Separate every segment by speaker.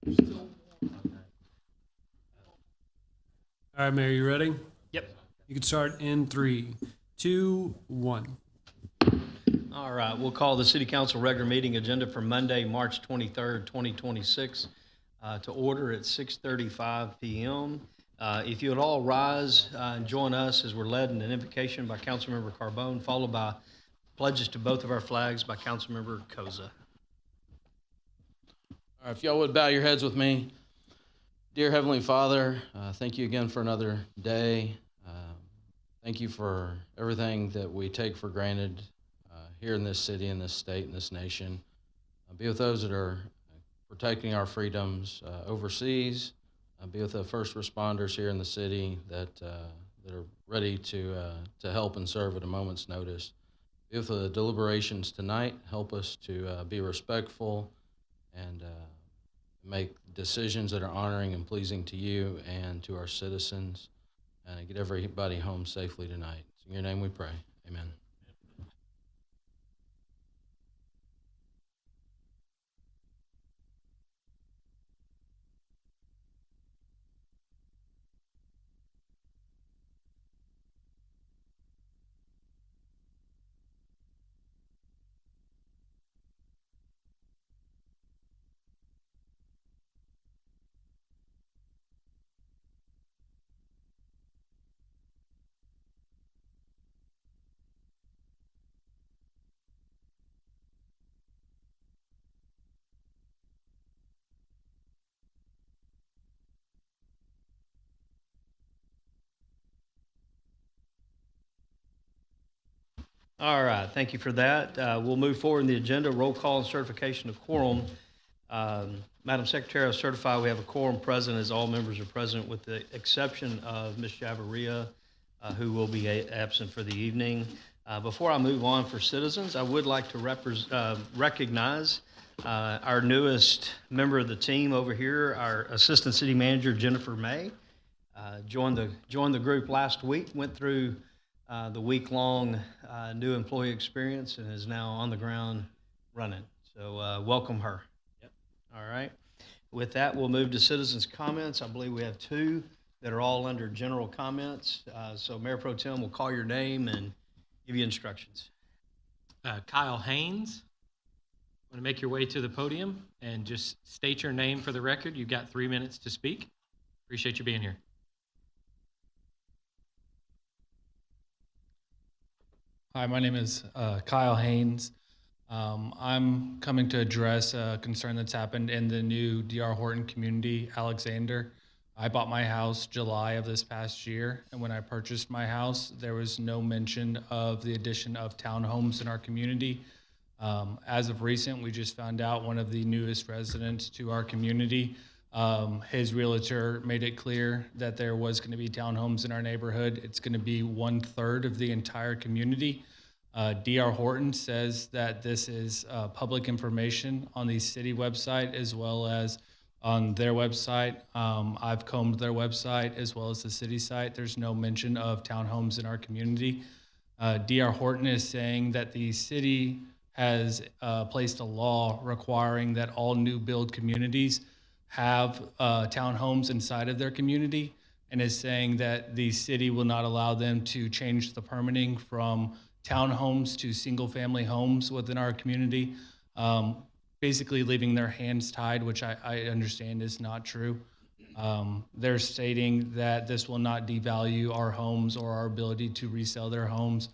Speaker 1: All right, Mayor, you ready?
Speaker 2: Yep.
Speaker 1: You can start in 3, 2, 1.
Speaker 2: All right, we'll call the City Council regular meeting agenda for Monday, March 23rd, 2026 to order at 6:35 p.m. If you would all rise and join us as we're led in an invocation by Councilmember Carbone, followed by pledges to both of our flags by Councilmember Koza.
Speaker 3: All right, if y'all would bow your heads with me. Dear Heavenly Father, thank you again for another day. Thank you for everything that we take for granted here in this city, in this state, in this nation. Be with those that are protecting our freedoms overseas. Be with the first responders here in the city that are ready to help and serve at a moment's notice. Be with the deliberations tonight. Help us to be respectful and make decisions that are honoring and pleasing to you and to our citizens, and get everybody home safely tonight. In your name we pray. Amen.
Speaker 2: All right, thank you for that. We'll move forward in the agenda. Roll call and certification of quorum. Madam Secretary, I certify we have a quorum present as all members are present with the exception of Ms. Javaria, who will be absent for the evening. Before I move on for citizens, I would like to recognize our newest member of the team over here, our Assistant City Manager, Jennifer May. Joined the group last week, went through the week-long new employee experience and is now on the ground running. So welcome her. Yep. All right. With that, we'll move to citizens' comments. I believe we have 2 that are all under general comments. So Mayor Pro Tem will call your name and give you instructions.
Speaker 4: Kyle Haynes, want to make your way to the podium and just state your name for the record. You've got 3 minutes to speak. Appreciate you being here.
Speaker 5: Hi, my name is Kyle Haynes. I'm coming to address a concern that's happened in the new D.R. Horton community, Alexander. I bought my house July of this past year, and when I purchased my house, there was no mention of the addition of townhomes in our community. As of recent, we just found out one of the newest residents to our community, his realtor made it clear that there was going to be townhomes in our neighborhood. It's going to be 1/3 of the entire community. D.R. Horton says that this is public information on the city website as well as on their website. I've combed their website as well as the city site. There's no mention of townhomes in our community. D.R. Horton is saying that the city has placed a law requiring that all new build communities have townhomes inside of their community, and is saying that the city will not allow them to change the permitting from townhomes to single family homes within our community, basically leaving their hands tied, which I understand is not true. They're stating that this will not devalue our homes or our ability to resell their homes,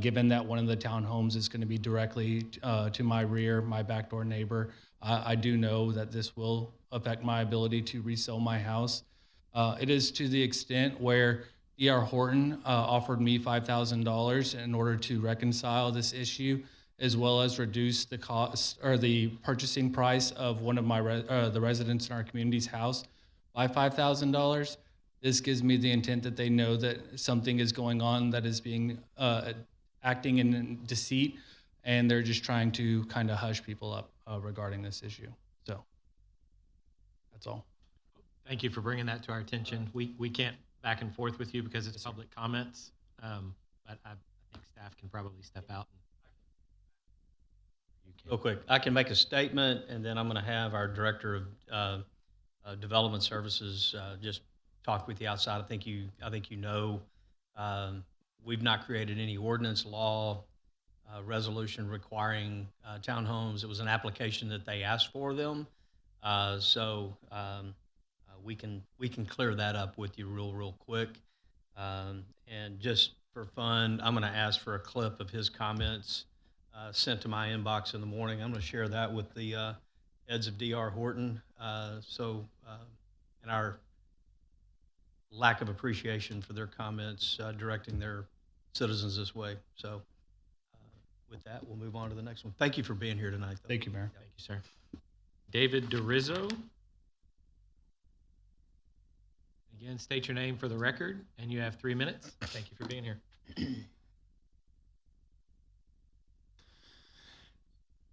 Speaker 5: given that one of the townhomes is going to be directly to my rear, my backdoor neighbor. I do know that this will affect my ability to resell my house. It is to the extent where D.R. Horton offered me $5,000 in order to reconcile this issue, as well as reduce the cost or the purchasing price of one of my the residents in our community's house by $5,000. This gives me the intent that they know that something is going on that is being acting in deceit, and they're just trying to kind of hush people up regarding this issue. So that's all.
Speaker 4: Thank you for bringing that to our attention. We can't back and forth with you because it's public comments, but I think staff can probably step out.
Speaker 2: Real quick, I can make a statement, and then I'm going to have our Director of Development Services just talked with you outside. I think you know, we've not created any ordinance, law, resolution requiring townhomes. It was an application that they asked for them. We can clear that up with you real quick. And just for fun, I'm going to ask for a clip of his comments sent to my inbox in the morning. I'm going to share that with the heads of D.R. Horton. And our lack of appreciation for their comments directing their citizens this way. So with that, we'll move on to the next one. Thank you for being here tonight, though.
Speaker 5: Thank you, Mayor.
Speaker 4: Thank you, sir. David DeRizzo. Again, state your name for the record, and you have 3 minutes. Thank you for being here.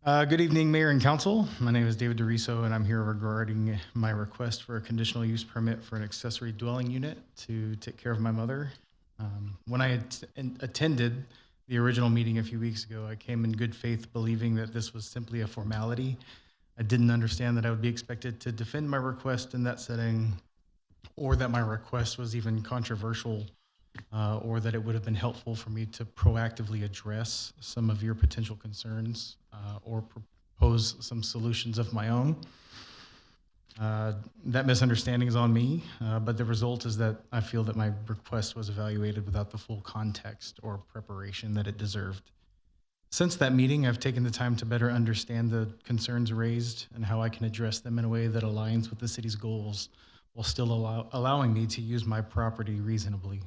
Speaker 6: Good evening, Mayor and Council. My name is David DeRiso, and I'm here regarding my request for a conditional use permit for an accessory dwelling unit to take care of my mother. When I attended the original meeting a few weeks ago, I came in good faith believing that this was simply a formality. I didn't understand that I would be expected to defend my request in that setting, or that my request was even controversial, or that it would have been helpful for me to proactively address some of your potential concerns or propose some solutions of my own. That misunderstanding is on me, but the result is that I feel that my request was evaluated without the full context or preparation that it deserved. Since that meeting, I've taken the time to better understand the concerns raised and how I can address them in a way that aligns with the city's goals while still allowing me to use my property reasonably.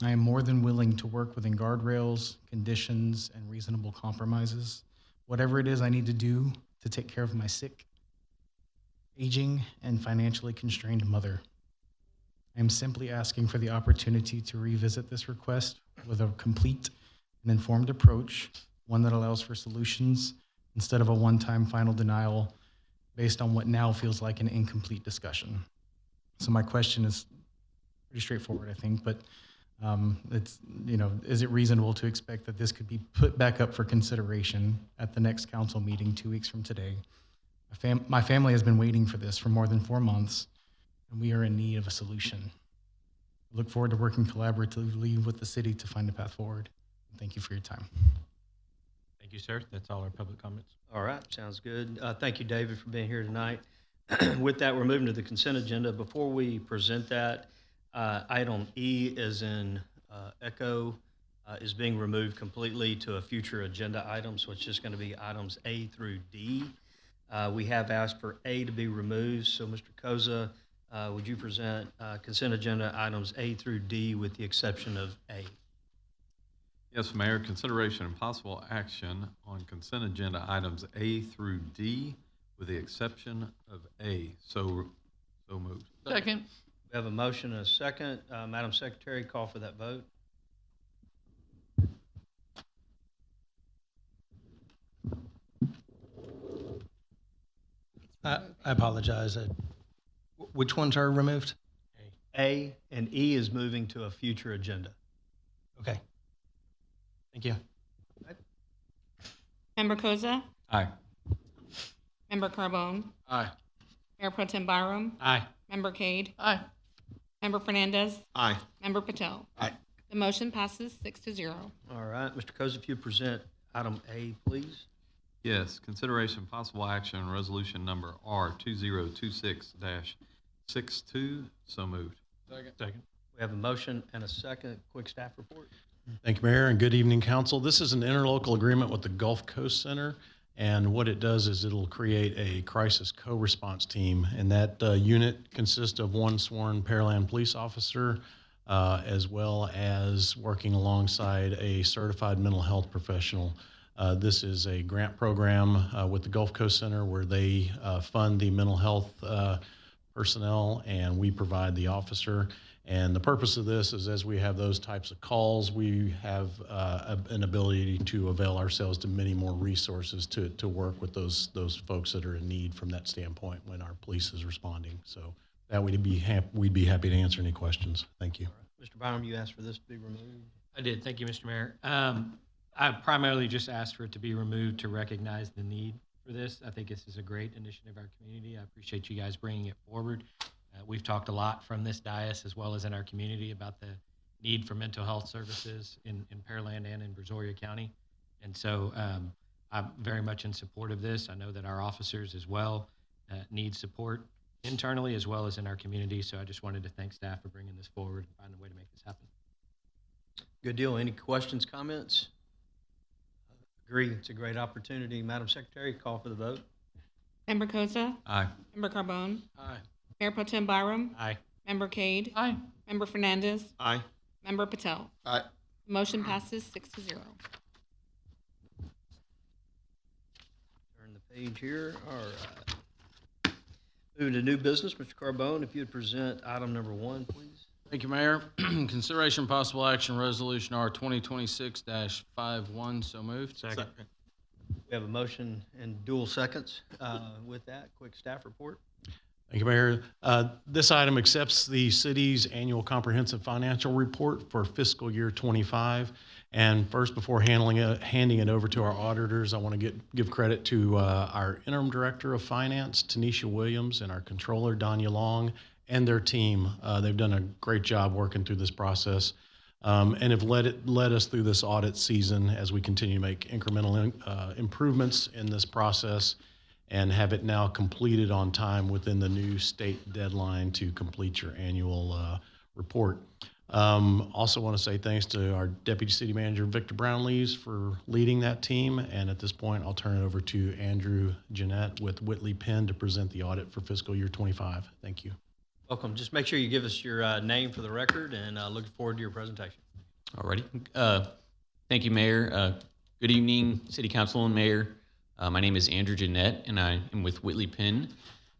Speaker 6: I am more than willing to work within guardrails, conditions, and reasonable compromises, whatever it is I need to do to take care of my sick, aging, and financially constrained mother. I am simply asking for the opportunity to revisit this request with a complete and informed approach, one that allows for solutions instead of a one-time final denial based on what now feels like an incomplete discussion. So my question is pretty straightforward, I think, but is it reasonable to expect that this could be put back up for consideration at the next council meeting 2 weeks from today? My family has been waiting for this for more than 4 months, and we are in need of a solution. I look forward to working collaboratively with the city to find a path forward. Thank you for your time.
Speaker 4: Thank you, sir. That's all our public comments.
Speaker 2: All right, sounds good. Thank you, David, for being here tonight. With that, we're moving to the consent agenda. Before we present that, item E as in Echo is being removed completely to a future agenda item, so it's just going to be items A through D. We have asked for A to be removed, so Mr. Koza, would you present consent agenda items A through D with the exception of A?
Speaker 7: Yes, Mayor. Consideration and possible action on consent agenda items A through D with the exception of A. So moved.
Speaker 8: Second.
Speaker 2: We have a motion and a second. Madam Secretary, call for that vote.
Speaker 9: I apologize. Which ones are removed?
Speaker 2: A and E is moving to a future agenda.
Speaker 9: Okay. Thank you.
Speaker 8: Member Koza,
Speaker 7: Aye.
Speaker 8: Member Carbone,
Speaker 3: Aye.
Speaker 8: Mayor Pro Tem Byram,
Speaker 4: Aye.
Speaker 8: Member Cade,
Speaker 9: Aye.
Speaker 8: Member Fernandez,
Speaker 7: Aye.
Speaker 8: Member Patel.
Speaker 7: Aye.
Speaker 8: The motion passes 6-0.
Speaker 2: All right, Mr. Koza, if you present item A, please.
Speaker 7: Yes, consideration and possible action on resolution number R2026-62. So moved.
Speaker 4: Second.
Speaker 2: We have a motion and a second. Quick staff report.
Speaker 10: Thank you, Mayor, and good evening, Council. This is an interlocal agreement with the Gulf Coast Center, and what it does is it'll create a crisis co-response team, and that unit consists of one sworn Pearland police officer, as well as working alongside a certified mental health professional. This is a grant program with the Gulf Coast Center where they fund the mental health personnel, and we provide the officer. And the purpose of this is, as we have those types of calls, we have an ability to avail ourselves to many more resources to work with those folks that are in need from that standpoint when our police is responding. So that we'd be happy to answer any questions. Thank you.
Speaker 2: Right. Mr. Byram, you asked for this to be removed.
Speaker 4: I did. Thank you, Mr. Mayor. I primarily just asked for it to be removed to recognize the need for this. I think this is a great initiative of our community. I appreciate you guys bringing it forward. We've talked a lot from this dais as well as in our community about the need for mental health services in Pearland and in Brazoria County. And so I'm very much in support of this. I know that our officers as well need support internally as well as in our community. So I just wanted to thank staff for bringing this forward and finding a way to make this happen.
Speaker 2: Good deal. Any questions, comments? Agree. It's a great opportunity. Madam Secretary, call for the vote.
Speaker 8: Member Koza,
Speaker 7: Aye.
Speaker 8: Member Carbone,
Speaker 9: Aye.
Speaker 8: Mayor Pro Tem Byram,
Speaker 4: Aye.
Speaker 8: Member Cade,
Speaker 5: Aye.
Speaker 8: Member Fernandez,
Speaker 9: Aye.
Speaker 8: Member Patel.
Speaker 9: Aye.
Speaker 8: Motion passes 6-0.
Speaker 2: Turn the page here. All right. Moving to new business, Mr. Carbone, if you'd present item number 1, please.
Speaker 3: Thank you, Mayor. Consideration possible action resolution R 2026-51. So moved.
Speaker 9: Second.
Speaker 2: We have a motion and dual seconds. With that, quick staff report.
Speaker 10: Thank you, Mayor. This item accepts the city's annual comprehensive financial report for fiscal year '25. And first, before handing it over to our auditors, I want to give credit to our interim director of finance, Tanisha Williams, and our controller, Danya Long, and their team. They've done a great job working through this process and have led us through this audit season as we continue to make incremental improvements in this process and have it now completed on time within the new state deadline to complete your annual report. Also want to say thanks to our Deputy City Manager, Victor Brownlees, for leading that team. And at this point, I'll turn it over to Andrew Jeanette with Whitley Penn to present the audit for fiscal year '25. Thank you.
Speaker 2: Welcome. Just make sure you give us your name for the record, and looking forward to your presentation.
Speaker 11: Alrighty. Thank you, Mayor. Good evening, City Council and Mayor. My name is Andrew Jeanette, and I am with Whitley Penn.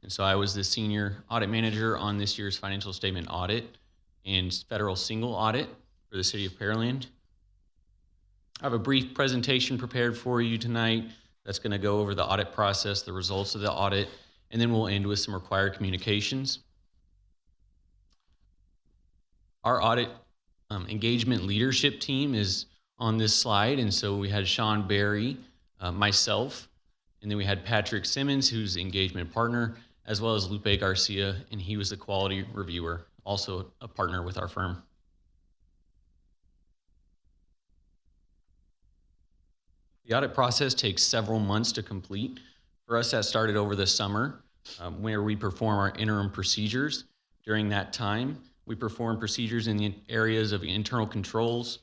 Speaker 11: And so I was the senior audit manager on this year's financial statement audit and federal single audit for the city of Pearland. I have a brief presentation prepared for you tonight that's going to go over the audit process, the results of the audit, and then we'll end with some required communications. Our audit engagement leadership team is on this slide, and so we had Sean Berry, myself, and then we had Patrick Simmons, who's the engagement partner, as well as Lupe Garcia, and he was the quality reviewer, also a partner with our firm. The audit process takes several months to complete. For us, that started over the summer, where we perform our interim procedures. During that time, we perform procedures in the areas of internal controls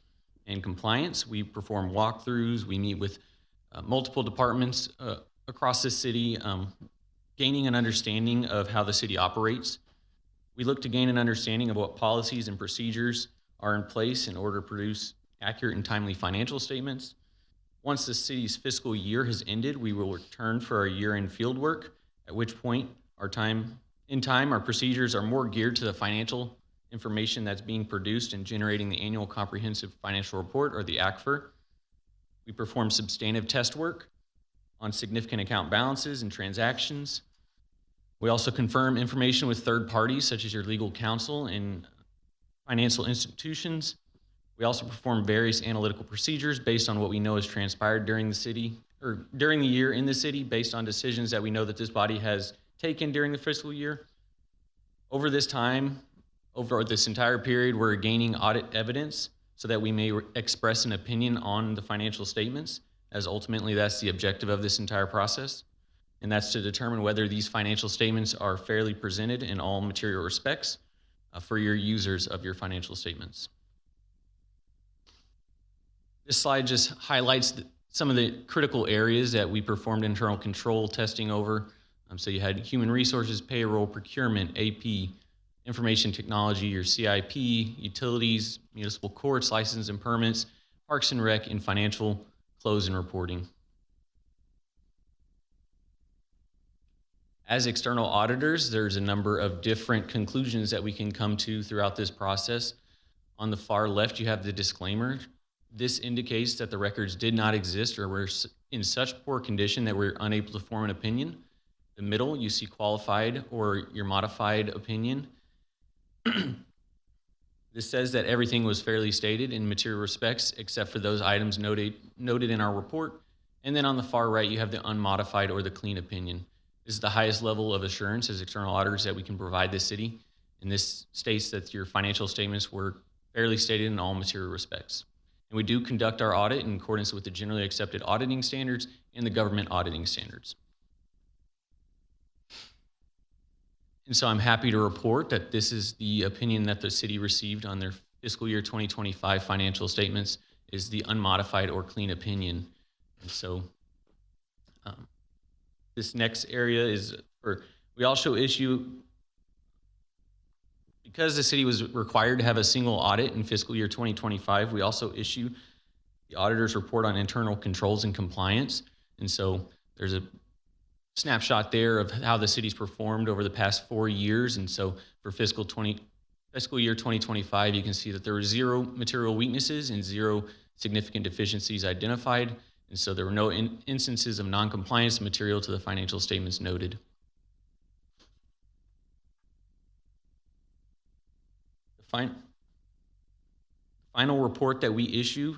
Speaker 11: and compliance. We perform walkthroughs. We meet with multiple departments across the city, gaining an understanding of how the city operates. We look to gain an understanding of what policies and procedures are in place in order to produce accurate and timely financial statements. Once the city's fiscal year has ended, we will return for our year-end field work, at which point our procedures are more geared to the financial information that's being produced and generating the annual comprehensive financial report, or the ACFR. We perform substantive test work on significant account balances and transactions. We also confirm information with third parties, such as your legal counsel and financial institutions. We also perform various analytical procedures based on what we know has transpired during the year in the city, based on decisions that we know that this body has taken during the fiscal year. Over this entire period, we're gaining audit evidence so that we may express an opinion on the financial statements, as ultimately that's the objective of this entire process. And that's to determine whether these financial statements are fairly presented in all material respects for your users of your financial statements. This slide just highlights some of the critical areas that we performed internal control testing over. So you had human resources, payroll, procurement, AP, information technology, your CIP, utilities, municipal courts, license and permits, parks and rec, and financial close and reporting. As external auditors, there's a number of different conclusions that we can come to throughout this process. On the far left, you have the disclaimer. This indicates that the records did not exist or were in such poor condition that we're unable to form an opinion. The middle, you see qualified or your modified opinion. This says that everything was fairly stated in material respects, except for those items noted in our report. And then on the far right, you have the unmodified or the clean opinion. This is the highest level of assurance as external auditors that we can provide this city. And this states that your financial statements were fairly stated in all material respects. And we do conduct our audit in accordance with the generally accepted auditing standards and the government auditing standards. And so I'm happy to report that this is the opinion that the city received on their fiscal year 2025 financial statements, is the unmodified or clean opinion. And so this next area is, we also issue, because the city was required to have a single audit in fiscal year 2025, we also issue the auditor's report on internal controls and compliance. And so there's a snapshot there of how the city's performed over the past 4 years. And so for fiscal year 2025, you can see that there were 0 material weaknesses and 0 significant deficiencies identified. And so there were no instances of non-compliance material to the financial statements noted. The final report that we issue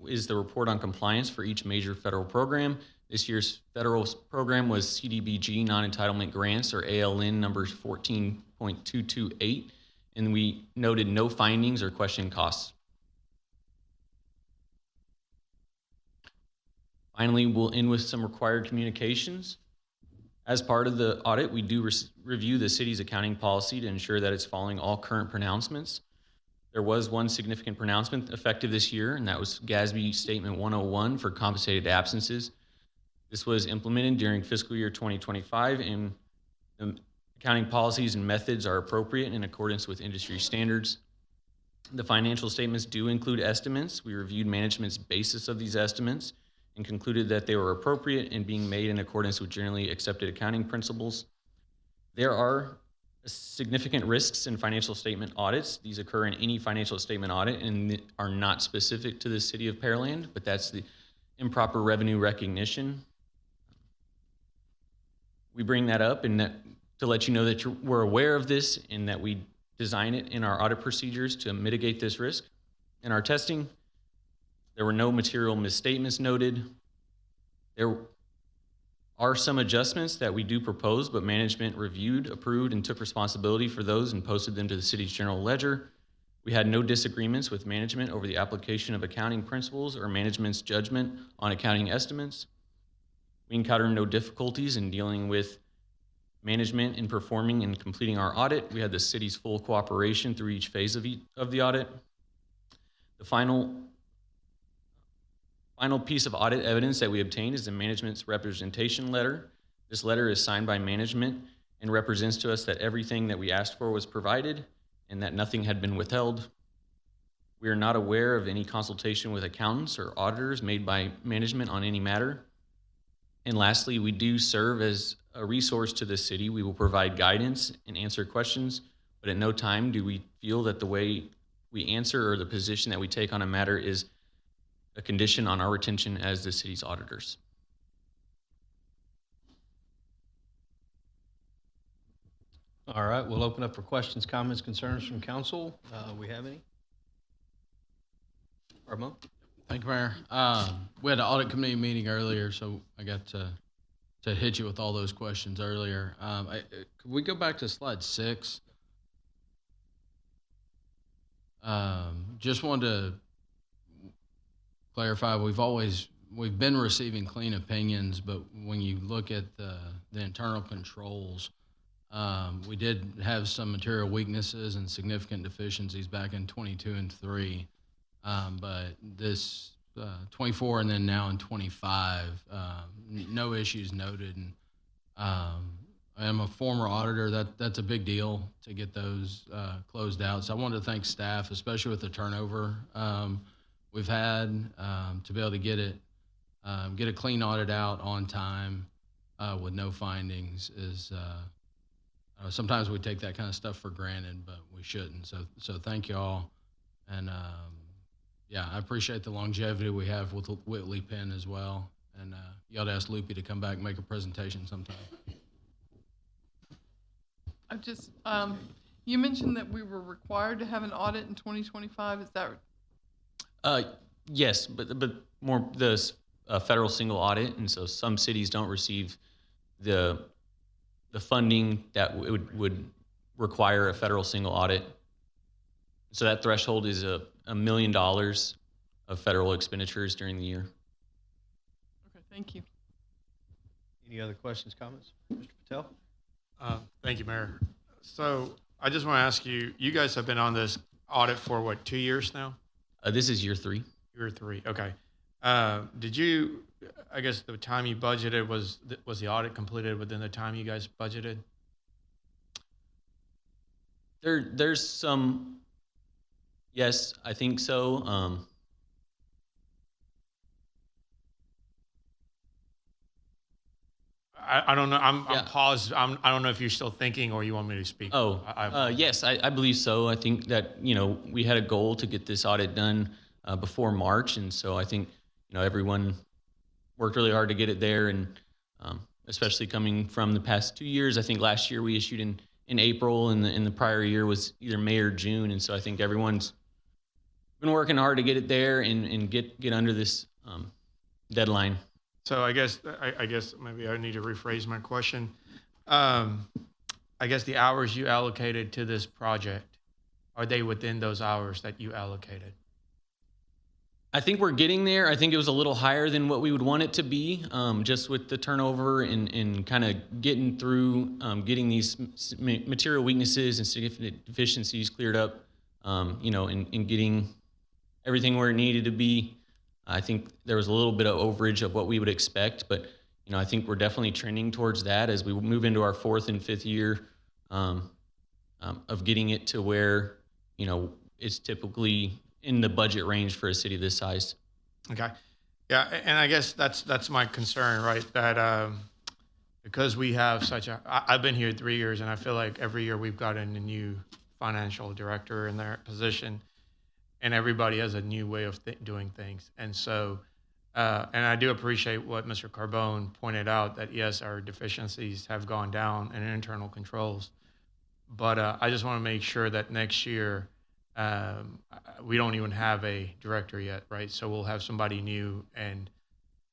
Speaker 11: is the report on compliance for each major federal program. This year's federal program was CDBG non-entitlement grants, or ALN number 14.228, and we noted no findings or questioned costs. Finally, we'll end with some required communications. As part of the audit, we do review the city's accounting policy to ensure that it's following all current pronouncements. There was one significant pronouncement effective this year, and that was GASB Statement 101 for compensated absences. This was implemented during fiscal year 2025, and the accounting policies and methods are appropriate in accordance with industry standards. The financial statements do include estimates. We reviewed management's basis of these estimates and concluded that they were appropriate and being made in accordance with generally accepted accounting principles. There are significant risks in financial statement audits. These occur in any financial statement audit and are not specific to the city of Pearland, but that's the improper revenue recognition. We bring that up and that to let you know that we're aware of this and that we design it in our audit procedures to mitigate this risk. In our testing, there were no material misstatements noted. There are some adjustments that we do propose, but management reviewed, approved, and took responsibility for those and posted them to the city's general ledger. We had no disagreements with management over the application of accounting principles or management's judgment on accounting estimates. We encountered no difficulties in dealing with management in performing and completing our audit. We had the city's full cooperation through each phase of the audit. The final piece of audit evidence that we obtained is the management's representation letter. This letter is signed by management and represents to us that everything that we asked for was provided and that nothing had been withheld. We are not aware of any consultation with accountants or auditors made by management on any matter. And lastly, we do serve as a resource to the city. We will provide guidance and answer questions, but at no time do we feel that the way we answer or the position that we take on a matter is a condition on our retention as the city's auditors.
Speaker 2: All right, we'll open up for questions, comments, concerns from council. We have any? Armand?
Speaker 3: Thank you, Mayor. We had an audit committee meeting earlier, so I got to hit you with all those questions earlier. Could we go back to slide 6? Just wanted to clarify, we've been receiving clean opinions, but when you look at the internal controls, we did have some material weaknesses and significant deficiencies back in 22 and 3. But this 24 and then now in 25, no issues noted. And I am a former auditor. That's a big deal to get those closed out. So I wanted to thank staff, especially with the turnover we've had, to be able to get a clean audit out on time with no findings. Sometimes we take that kind of stuff for granted, but we shouldn't. So thank you all. And yeah, I appreciate the longevity we have with Whitley Penn as well. And you ought to ask Loopy to come back and make a presentation sometime.
Speaker 12: I just, you mentioned that we were required to have an audit in 2025. Is that?
Speaker 11: Yes, but more the a federal single audit, and so some cities don't receive the funding that would require a federal single audit. So that threshold is $1 million of federal expenditures during the year.
Speaker 12: Okay, thank you.
Speaker 2: Any other questions, comments? Mr. Patel?
Speaker 13: Thank you, Mayor. So I just want to ask you, you guys have been on this audit for what, 2 years now?
Speaker 11: This is year 3.
Speaker 13: Year 3, okay. Did you, I guess the time you budgeted, was the audit completed within the time you guys budgeted?
Speaker 11: There's some, yes, I think so.
Speaker 13: I don't know. I'm
Speaker 11: Yeah.
Speaker 13: paused. I don't know if you're still thinking or you want me to speak.
Speaker 11: Yes, I believe so. I think that, we had a goal to get this audit done before March, and so I think, everyone worked really hard to get it there, and especially coming from the past 2 years. I think last year we issued in April, and the prior year was either May or June, and so I think everyone's been working hard to get it there and get under this deadline.
Speaker 13: So I guess maybe I need to rephrase my question. I guess the hours you allocated to this project, are they within those hours that you allocated?
Speaker 11: I think we're getting there. I think it was a little higher than what we would want it to be, just with the turnover and kind of getting through, getting these material weaknesses and significant deficiencies cleared up, and getting everything where it needed to be. I think there was a little bit of overage of what we would expect, but I think we're definitely trending towards that as we move into our 4th and 5th year of getting it to where it's typically in the budget range for a city this size.
Speaker 13: Okay. Yeah, and I guess that's my concern, right? That because we have I've been here 3 years, and I feel like every year we've gotten a new financial director in their position, and everybody has a new way of doing things. And so, and I do appreciate what Mr. Carbone pointed out, that yes, our deficiencies have gone down in internal controls, but I just want to make sure that next year, we don't even have a director yet, right? So we'll have somebody new. And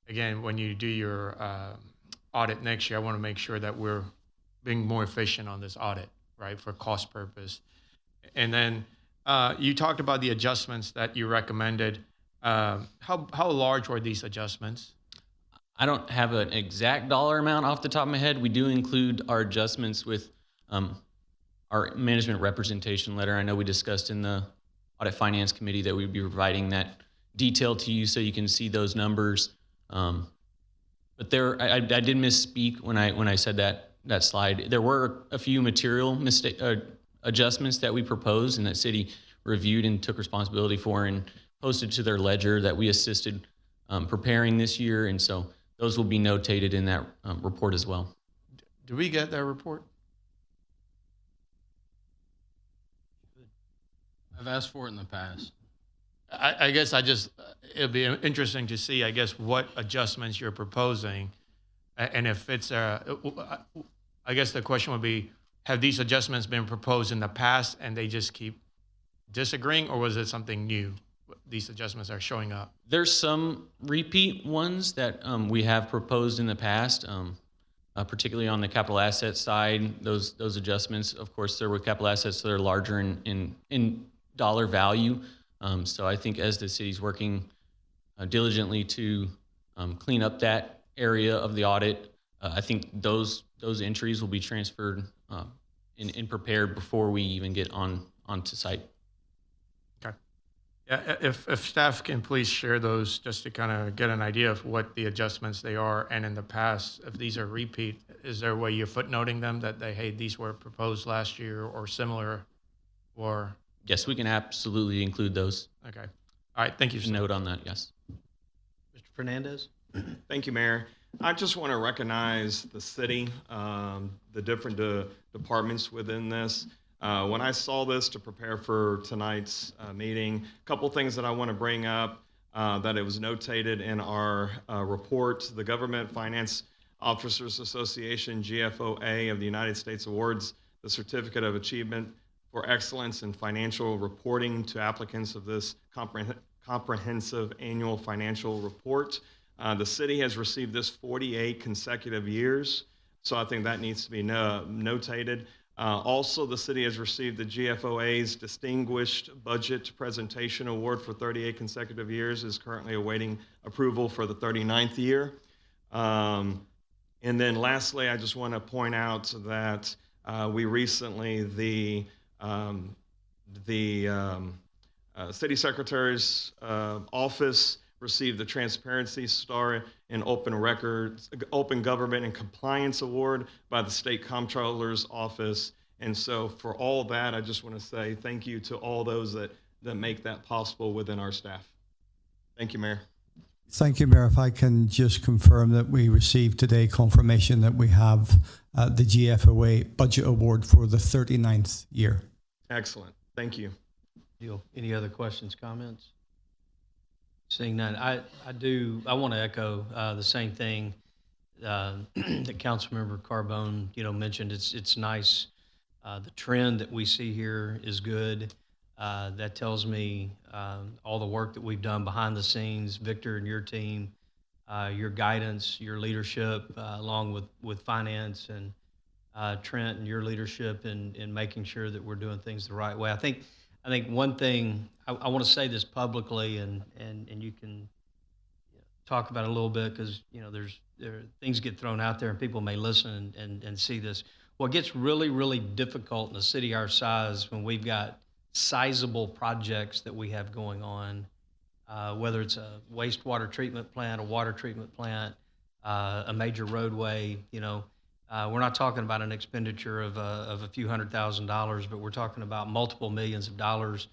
Speaker 13: again, when you do your audit next year, I want to make sure that we're being more efficient on this audit, right, for cost purpose. And then you talked about the adjustments that you recommended. How large were these adjustments?
Speaker 11: I don't have an exact dollar amount off the top of my head. We do include our adjustments with our management representation letter. I know we discussed in the Audit Finance Committee that we'd be providing that detail to you so you can see those numbers. But I did misspeak when I said that slide. There were a few material adjustments that we proposed and that city reviewed and took responsibility for and posted to their ledger that we assisted preparing this year. And so those will be notated in that report as well.
Speaker 13: Do we get that report?
Speaker 3: I've asked for it in the past.
Speaker 13: I guess it'll be interesting to see, I guess, what adjustments you're proposing. And if it's, I guess the question would be, have these adjustments been proposed in the past and they just keep disagreeing, or was it something new? These adjustments are showing up.
Speaker 11: There's some repeat ones that we have proposed in the past, particularly on the capital asset side. Those adjustments, of course, there were capital assets that are larger in dollar value. So I think as the city's working diligently to clean up that area of the audit, I think those entries will be transferred and prepared before we even get onto site.
Speaker 13: Okay. Yeah, if staff can please share those just to kind of get an idea of what the adjustments they are, and in the past, if these are repeat, is there a way you're footnoting them that hey, these were proposed last year or similar, or?
Speaker 11: Yes, we can absolutely include those.
Speaker 13: Okay. All right. Thank you.
Speaker 11: Note on that. Yes.
Speaker 2: Mr. Fernandez?
Speaker 14: Thank you, Mayor. I just want to recognize the city, the different departments within this. When I saw this to prepare for tonight's meeting, a couple things that I want to bring up that it was notated in our report. The Government Finance Officers Association, GFOA of the United States, awards the Certificate of Achievement for Excellence in Financial Reporting to applicants of this comprehensive annual financial report. The city has received this 48 consecutive years, so I think that needs to be notated. Also, the city has received the GFOA's Distinguished Budget Presentation Award for 38 consecutive years, is currently awaiting approval for the 39th year. And then lastly, I just want to point out that we recently, the City Secretary's office received the Transparency Star in Open Records, Open Government and Compliance Award by the State Comptroller's Office. And so for all that, I just want to say thank you to all those that make that possible within our staff. Thank you, Mayor.
Speaker 15: Thank you, Mayor. If I can just confirm that we received today confirmation that we have the GFOA Budget Award for the 39th year.
Speaker 14: Excellent. Thank you.
Speaker 2: Deal. Any other questions, comments? Seeing none, I want to echo the same thing that Councilmember Carbone, mentioned. It's nice. The trend that we see here is good. That tells me all the work that we've done behind the scenes, Victor and your team, your guidance, your leadership, along with finance, and Trent and your leadership in making sure that we're doing things the right way. I think one thing, I want to say this publicly, and you can talk about it a little bit, because things get thrown out there and people may listen and see this. What gets really, really difficult in a city our size, when we've got sizable projects that we have going on, whether it's a wastewater treatment plant, a water treatment plant, a major roadway, we're not talking about an expenditure of a few $100,000, but we're talking about multiple millions of dollars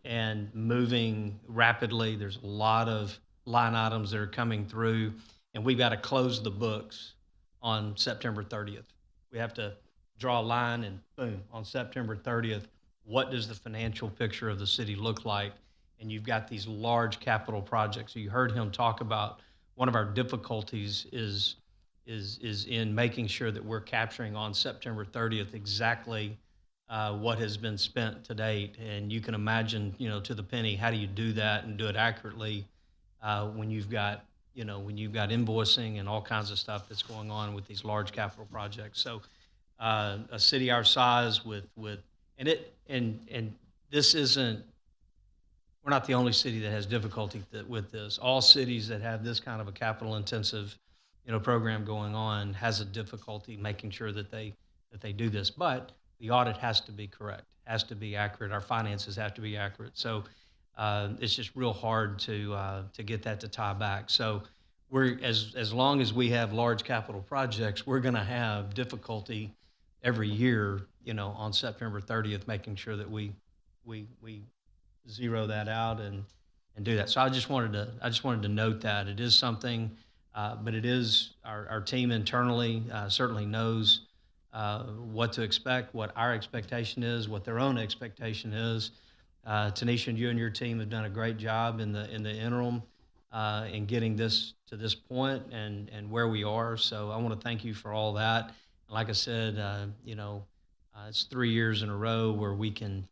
Speaker 2: and moving rapidly. There's a lot of line items that are coming through, and we've got to close the books on September 30th. We have to draw a line, and boom, on September 30th, what does the financial picture of the city look like? And you've got these large capital projects. You heard him talk about one of our difficulties is in making sure that we're capturing on September 30th exactly what has been spent to date. And you can imagine, to the penny, how do you do that and do it accurately when you've got invoicing and all kinds of stuff that's going on with these large capital projects. So a city our size and this isn't, we're not the only city that has difficulty with this. All cities that have this kind of a capital intensive program going on has a difficulty making sure that they do this. But the audit has to be correct, has to be accurate. Our finances have to be accurate. So it's just real hard to get that to tie back. So we're as long as we have large capital projects, we're going to have difficulty every year, on September 30th, making sure that we zero that out and do that. So I just wanted to note that it is something. But it is, our team internally certainly knows what to expect, what our expectation is, what their own expectation is. Tanisha, and you and your team have done a great job in the interim in getting this to this point and where we are. So I want to thank you for all that. And like I said, it's 3 years in a row where we can,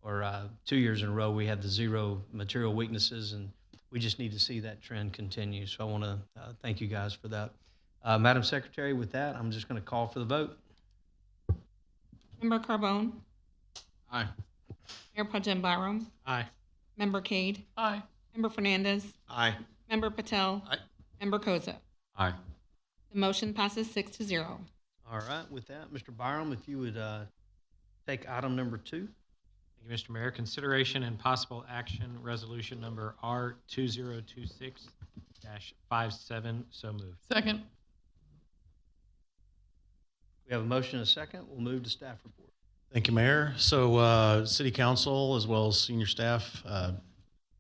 Speaker 2: or 2 years in a row, we have the zero material weaknesses, and we just need to see that trend continue. So I want to thank you guys for that. Madam Secretary, with that, I'm just going to call for the vote.
Speaker 8: Member Carbone?
Speaker 3: Aye.
Speaker 8: Mayor Pro Tem Byram?
Speaker 4: Aye.
Speaker 8: Member Cade?
Speaker 12: Aye.
Speaker 8: Member Fernandez?
Speaker 14: Aye.
Speaker 8: Member Patel?
Speaker 9: Aye.
Speaker 8: Member Koza?
Speaker 7: Aye.
Speaker 8: The motion passes 6-0.
Speaker 2: All right, with that, Mr. Byram, if you would take item number 2.
Speaker 4: Thank you, Mr. Mayor. Consideration and possible action, resolution number R2026-57. So moved.
Speaker 12: Second.
Speaker 2: We have a motion and a second. We'll move to staff report.
Speaker 10: Thank you, Mayor. So City Council, as well as senior staff, had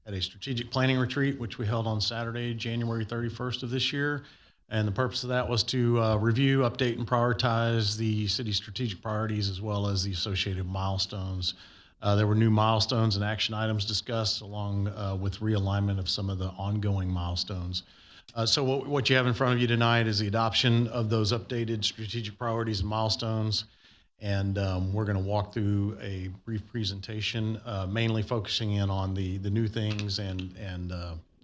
Speaker 10: a strategic planning retreat, which we held on Saturday, January 31st of this year. And the purpose of that was to review, update, and prioritize the city's strategic priorities, as well as the associated milestones. There were new milestones and action items discussed, along with realignment of some of the ongoing milestones. So what you have in front of you tonight is the adoption of those updated strategic priorities and milestones. And we're going to walk through a brief presentation, mainly focusing in on the new things and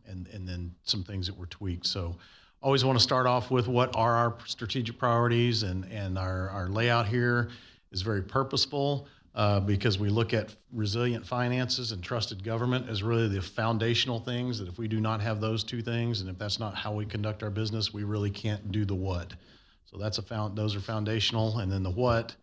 Speaker 10: and then some things that were tweaked. So always want to start off with what are our strategic priorities, and our layout here is very purposeful because we look at resilient finances and trusted government as really the foundational things, that if we do not have those two things, and if that's not how we conduct our business, we really can't do the what. So those are foundational. And then the what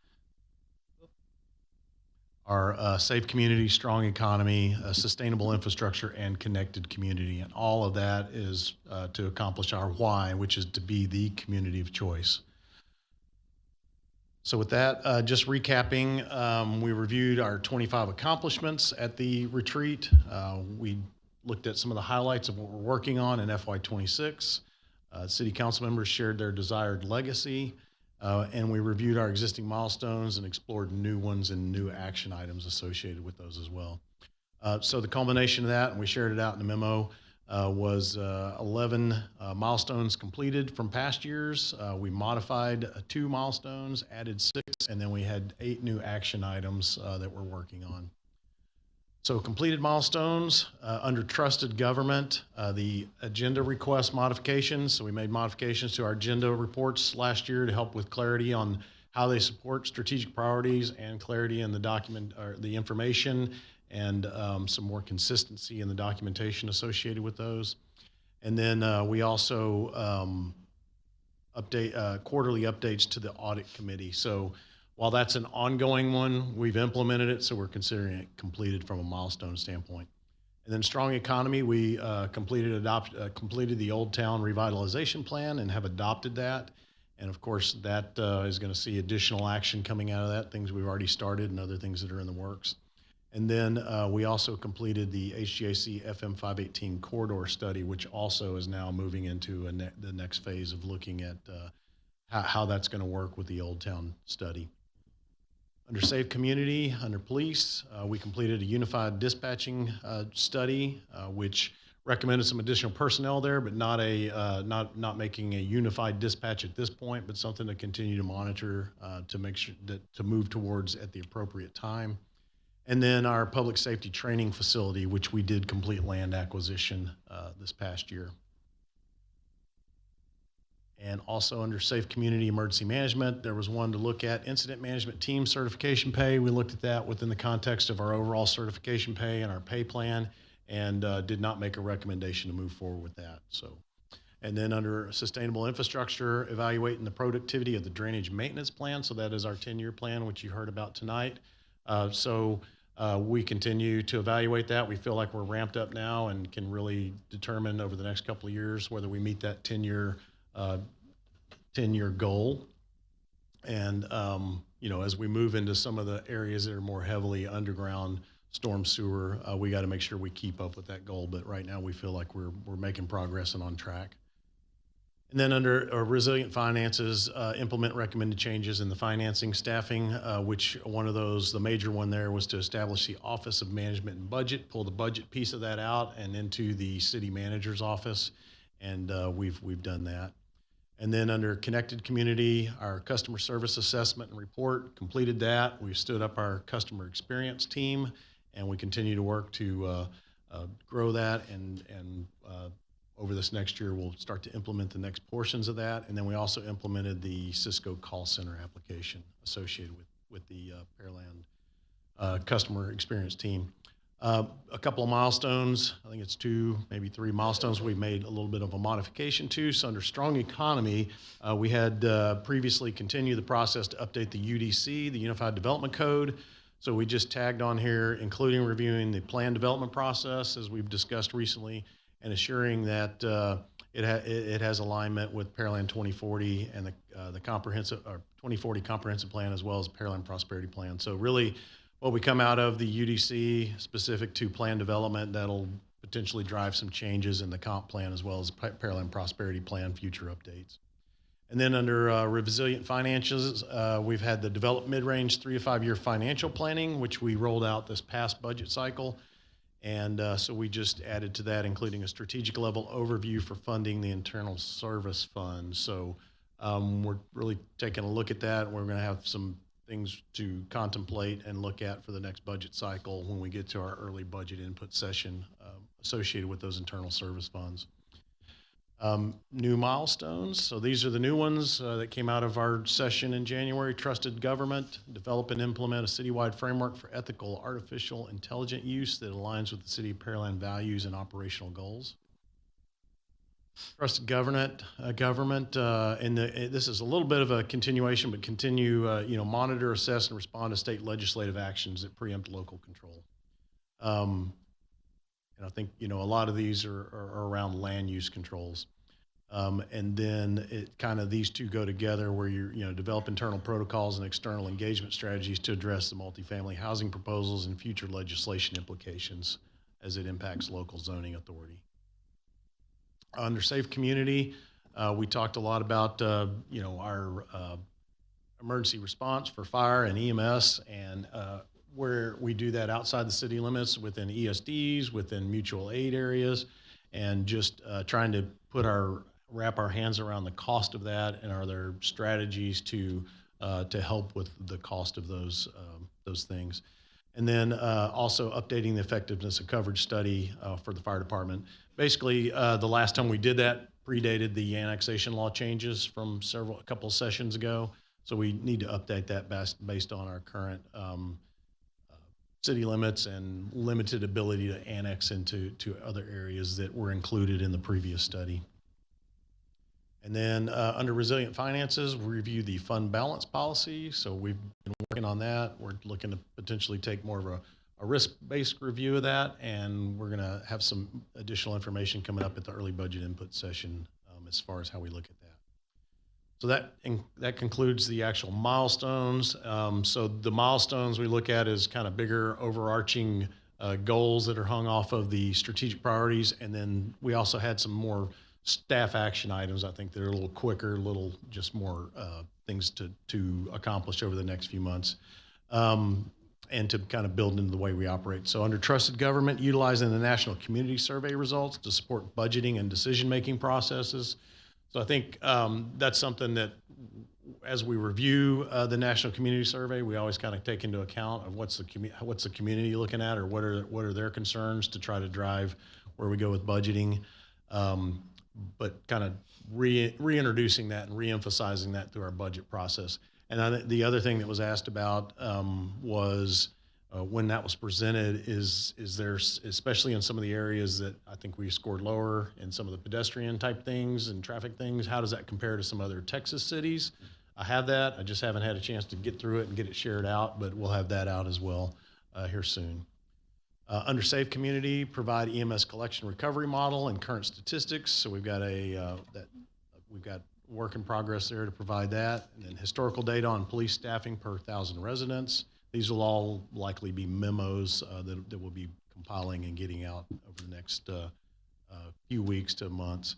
Speaker 10: are safe community, strong economy, sustainable infrastructure, and connected community. And all of that is to accomplish our why, which is to be the community of choice. So with that, just recapping, we reviewed our 25 accomplishments at the retreat. We looked at some of the highlights of what we're working on in FY26. City council members shared their desired legacy, and we reviewed our existing milestones and explored new ones and new action items associated with those as well. So the culmination of that, and we shared it out in the memo, was 11 milestones completed from past years. We modified 2 milestones, added 6, and then we had 8 new action items that we're working on. So completed milestones under trusted government, the agenda request modifications. So we made modifications to our agenda reports last year to help with clarity on how they support strategic priorities and clarity in the document or the information, and some more consistency in the documentation associated with those. And then we also update quarterly updates to the audit committee. So while that's an ongoing one, we've implemented it, so we're considering it completed from a milestone standpoint. And then strong economy, we completed the Old Town Revitalization Plan and have adopted that. And of course, that is going to see additional action coming out of that, things we've already started and other things that are in the works. And then we also completed the HGAC FM 518 corridor study, which also is now moving into the next phase of looking at how that's going to work with the Old Town study. Under Safe Community, under Police, we completed a unified dispatching study, which recommended some additional personnel there, but not making a unified dispatch at this point, but something to continue to monitor to make sure to move towards at the appropriate time. And then our public safety training facility, which we did complete land acquisition this past year. And also under Safe Community Emergency Management, there was one to look at incident management team certification pay. We looked at that within the context of our overall certification pay and our pay plan, and did not make a recommendation to move forward with that. So, and then under Sustainable Infrastructure, evaluating the productivity of the drainage maintenance plan. So that is our 10-year plan, which you heard about tonight. We continue to evaluate that. We feel like we're ramped up now and can really determine over the next couple of years whether we meet that 10-year goal. And, as we move into some of the areas that are more heavily underground storm sewer, we got to make sure we keep up with that goal. But right now we feel like we're making progress and on track. And then under resilient finances, implement recommended changes in the financing staffing, which one of those, the major one there was to establish the Office of Management and Budget, pull the budget piece of that out and into the city manager's office. And we've done that. And then under Connected Community, our customer service assessment and report, completed that. We've stood up our customer experience team, and we continue to work to grow that. And over this next year, we'll start to implement the next portions of that. And then we also implemented the Cisco call center application associated with the Pearland customer experience team. A couple of milestones, I think it's 2, maybe 3 milestones we've made a little bit of a modification to. So under strong economy, we had previously continued the process to update the UDC, the Unified Development Code. So we just tagged on here, including reviewing the plan development process, as we've discussed recently, and assuring that it has alignment with Pearland 2040 and the comprehensive, or 2040 comprehensive plan, as well as Pearland Prosperity Plan. So really, what we come out of the UDC specific to plan development, that'll potentially drive some changes in the comp plan, as well as Pearland Prosperity Plan future updates. And then under resilient finances, we've had the develop mid-range 3 to 5 year financial planning, which we rolled out this past budget cycle. And so we just added to that, including a strategic level overview for funding the internal service fund. So we're really taking a look at that. We're going to have some things to contemplate and look at for the next budget cycle when we get to our early budget input session associated with those internal service funds. New milestones. So these are the new ones that came out of our session in January. Trusted government, develop and implement a citywide framework for ethical artificial intelligent use that aligns with the City of Pearland values and operational goals. Trusted government, this is a little bit of a continuation, but continue, monitor, assess, and respond to state legislative actions that preempt local control. And I think, a lot of these are around land use controls. And then these two go together where you develop internal protocols and external engagement strategies to address the multifamily housing proposals and future legislation implications as it impacts local zoning authority. Under Safe Community, we talked a lot about, our emergency response for fire and EMS, and where we do that outside the city limits within ESDs, within mutual aid areas, and just trying to wrap our hands around the cost of that, and are there strategies to help with the cost of those things. And then also updating the effectiveness of coverage study for the fire department. Basically, the last time we did that predated the annexation law changes from a couple of sessions ago. So we need to update that based on our current city limits and limited ability to annex into other areas that were included in the previous study. And then under resilient finances, we review the fund balance policy. So we've been working on that. We're looking to potentially take more of a risk-based review of that, and we're going to have some additional information coming up at the early budget input session as far as how we look at that. So that concludes the actual milestones. So the milestones we look at is kind of bigger overarching goals that are hung off of the strategic priorities, and then we also had some more staff action items. I think they're a little quicker, just more things to accomplish over the next few months. And to kind of build into the way we operate. So under trusted government, utilizing the National Community Survey results to support budgeting and decision-making processes. So I think that's something that as we review the National Community Survey, we always kind of take into account of what's the community looking at, or what are their concerns to try to drive where we go with budgeting. But kind of reintroducing that and reemphasizing that through our budget process. And the other thing that was asked about was when that was presented is there, especially in some of the areas that I think we scored lower in some of the pedestrian type things and traffic things, how does that compare to some other Texas cities? I have that. I just haven't had a chance to get through it and get it shared out, but we'll have that out as well here soon. Under Safe Community, provide EMS collection recovery model and current statistics. So we've got we've got work in progress there to provide that. And then historical data on police staffing per 1,000 residents. These will all likely be memos that we'll be compiling and getting out over the next few weeks to months.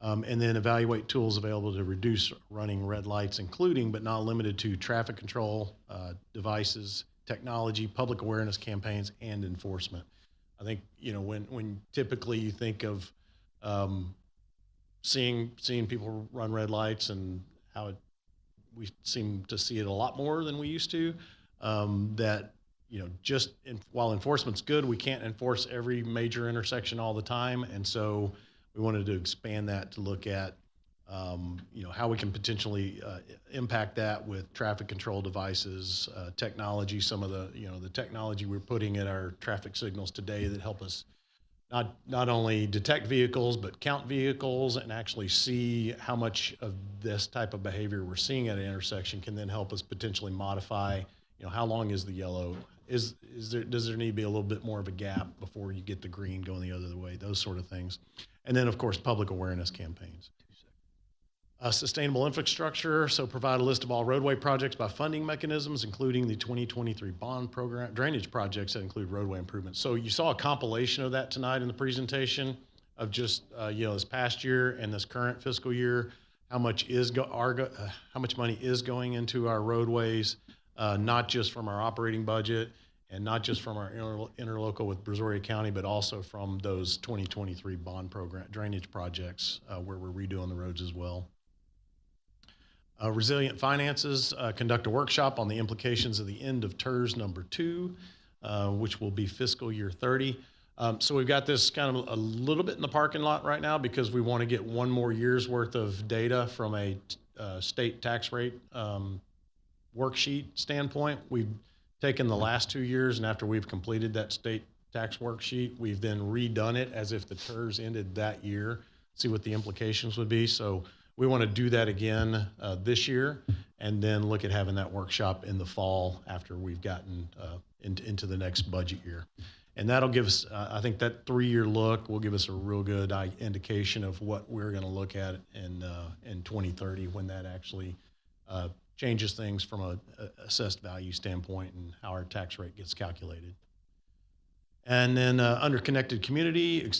Speaker 10: And then evaluate tools available to reduce running red lights, including but not limited to traffic control devices, technology, public awareness campaigns, and enforcement. I think, when typically you think of seeing people run red lights and how we seem to see it a lot more than we used to, that, while enforcement's good, we can't enforce every major intersection all the time. And so we wanted to expand that to look at, how we can potentially impact that with traffic control devices, technology, some of the technology we're putting at our traffic signals today that help us not only detect vehicles, but count vehicles and actually see how much of this type of behavior we're seeing at an intersection can then help us potentially modify, how long is the yellow? Does there need to be a little bit more of a gap before you get the green going the other way? Those sort of things. And then, of course, public awareness campaigns. Sustainable infrastructure, so provide a list of all roadway projects by funding mechanisms, including the 2023 bond program, drainage projects that include roadway improvements. So you saw a compilation of that tonight in the presentation of just, this past year and this current fiscal year, how much money is going into our roadways, not just from our operating budget and not just from our interlocal with Brazoria County, but also from those 2023 bond program drainage projects where we're redoing the roads as well. Resilient Finances, conduct a workshop on the implications of the end of TERS number 2, which will be fiscal year 30. So we've got this kind of a little bit in the parking lot right now because we want to get one more year's worth of data from a state tax rate worksheet standpoint. We've taken the last 2 years, and after we've completed that state tax worksheet, we've then redone it as if the TERS ended that year, see what the implications would be. So we want to do that again this year, and then look at having that workshop in the fall after we've gotten into the next budget year. And that'll give us, I think that 3-year look will give us a real good indication of what we're going to look at in 2030 when that actually changes things from a assessed value standpoint and how our tax rate gets calculated. And then under connected community,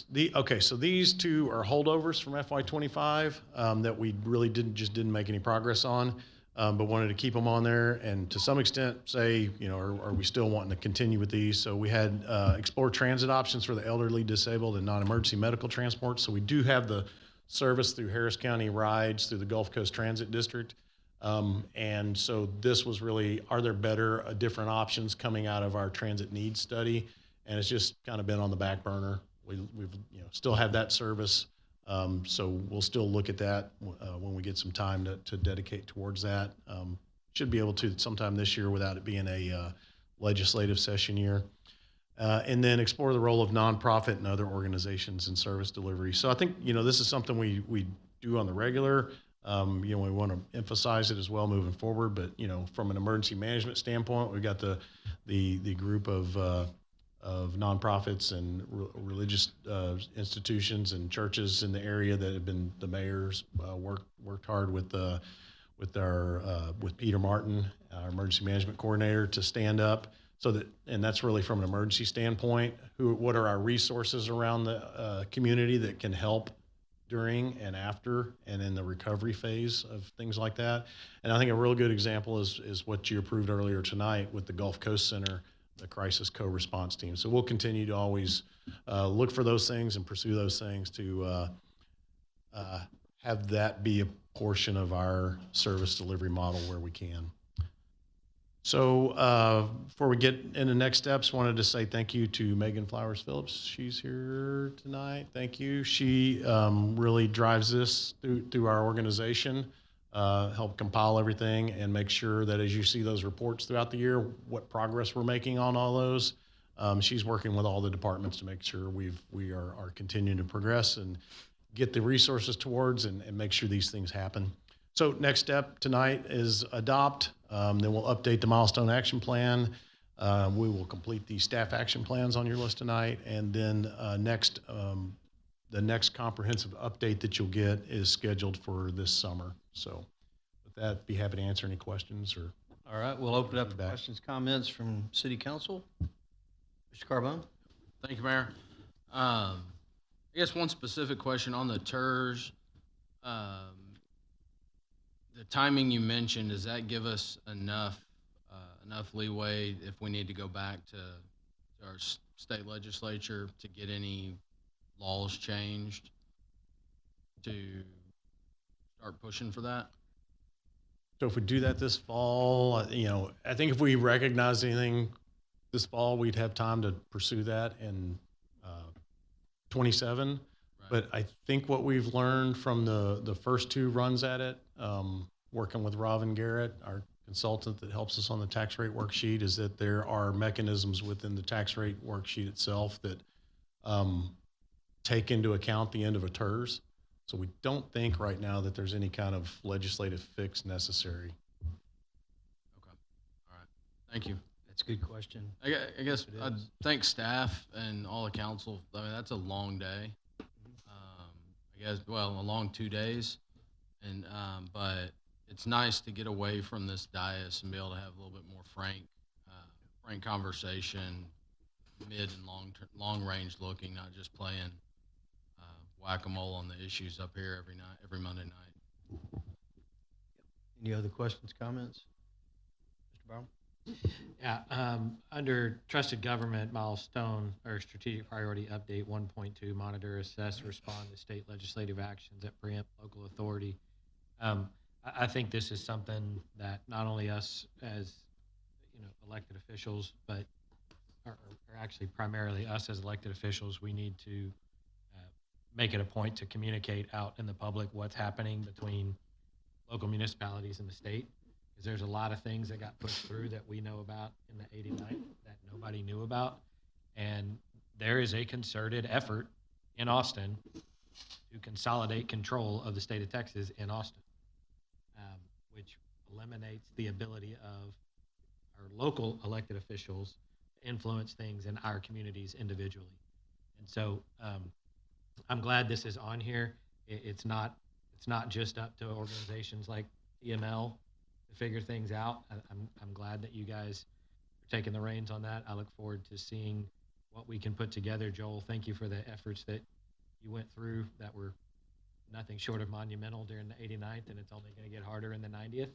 Speaker 10: so these two are holdovers from FY25 that we really didn't make any progress on, but wanted to keep them on there and to some extent say, are we still wanting to continue with these? So we had explore transit options for the elderly, disabled, and non-emergency medical transport. So we do have the service through Harris County Rides through the Gulf Coast Transit District. And so this was really, are there different options coming out of our transit needs study? And it's just kind of been on the back burner. We've still have that service, so we'll still look at that when we get some time to dedicate towards that. Should be able to sometime this year without it being a legislative session year. And then explore the role of nonprofit and other organizations in service delivery. So I think this is something we do on the regular. We want to emphasize it as well moving forward. But from an emergency management standpoint, we've got the group of nonprofits and religious institutions and churches in the area that have been the mayors worked hard with Peter Martin, our emergency management coordinator, to stand up and that's really from an emergency standpoint. What are our resources around the community that can help during and after and in the recovery phase of things like that? And I think a real good example is what you approved earlier tonight with the Gulf Coast Center, the crisis co-response team. So we'll continue to always look for those things and pursue those things to have that be a portion of our service delivery model where we can. So before we get into next steps, wanted to say thank you to Megan Flowers Phillips. She's here tonight. Thank you. She really drives this through our organization. Help compile everything and make sure that as you see those reports throughout the year, what progress we're making on all those. She's working with all the departments to make sure we are continuing to progress and get the resources towards and make sure these things happen. So next step tonight is adopt. Then we'll update the milestone action plan. We will complete the staff action plans on your list tonight. And then the next comprehensive update that you'll get is scheduled for this summer. So with that, be happy to answer any questions.
Speaker 2: All right, we'll open up for questions, comments from City Council. Mr. Carbone?
Speaker 3: Thank you, Mayor. I guess one specific question on the TERS. The timing you mentioned, does that give us enough leeway if we need to go back to our state legislature to get any laws changed to start pushing for that?
Speaker 10: So if we do that this fall, I think if we recognize anything this fall, we'd have time to pursue that in 27. Right. But I think what we've learned from the first two runs at it, working with Robin Garrett, our consultant that helps us on the tax rate worksheet, is that there are mechanisms within the tax rate worksheet itself that take into account the end of a TERS. So we don't think right now that there's any kind of legislative fix necessary.
Speaker 3: Okay. All right. Thank you.
Speaker 2: That's a good question.
Speaker 3: I guess I thank staff and all the council. I mean, that's a long day. I guess, a long 2 days. And but it's nice to get away from this dais and be able to have a little bit more frank conversation, mid and long range looking, not just playing whack-a-mole on the issues up here every Monday night.
Speaker 2: Any other questions, comments? Mr. Brown?
Speaker 4: Yeah, under trusted government milestone or strategic priority update 1.2, monitor, assess, respond to state legislative actions that preempt local authority. I think this is something that not only us as elected officials, but or actually primarily us as elected officials, we need to make it a point to communicate out in the public what's happening between local municipalities and the state. Because there's a lot of things that got pushed through that we know about in the 89 that nobody knew about. And there is a concerted effort in Austin to consolidate control of the state of Texas in Austin, which eliminates the ability of our local elected officials to influence things in our communities individually. And so I'm glad this is on here. It's not just up to organizations like EML to figure things out. I'm glad that you guys are taking the reins on that. I look forward to seeing what we can put together. Joel, thank you for the efforts that you went through that were nothing short of monumental during the 89th, and it's only going to get harder in the 90th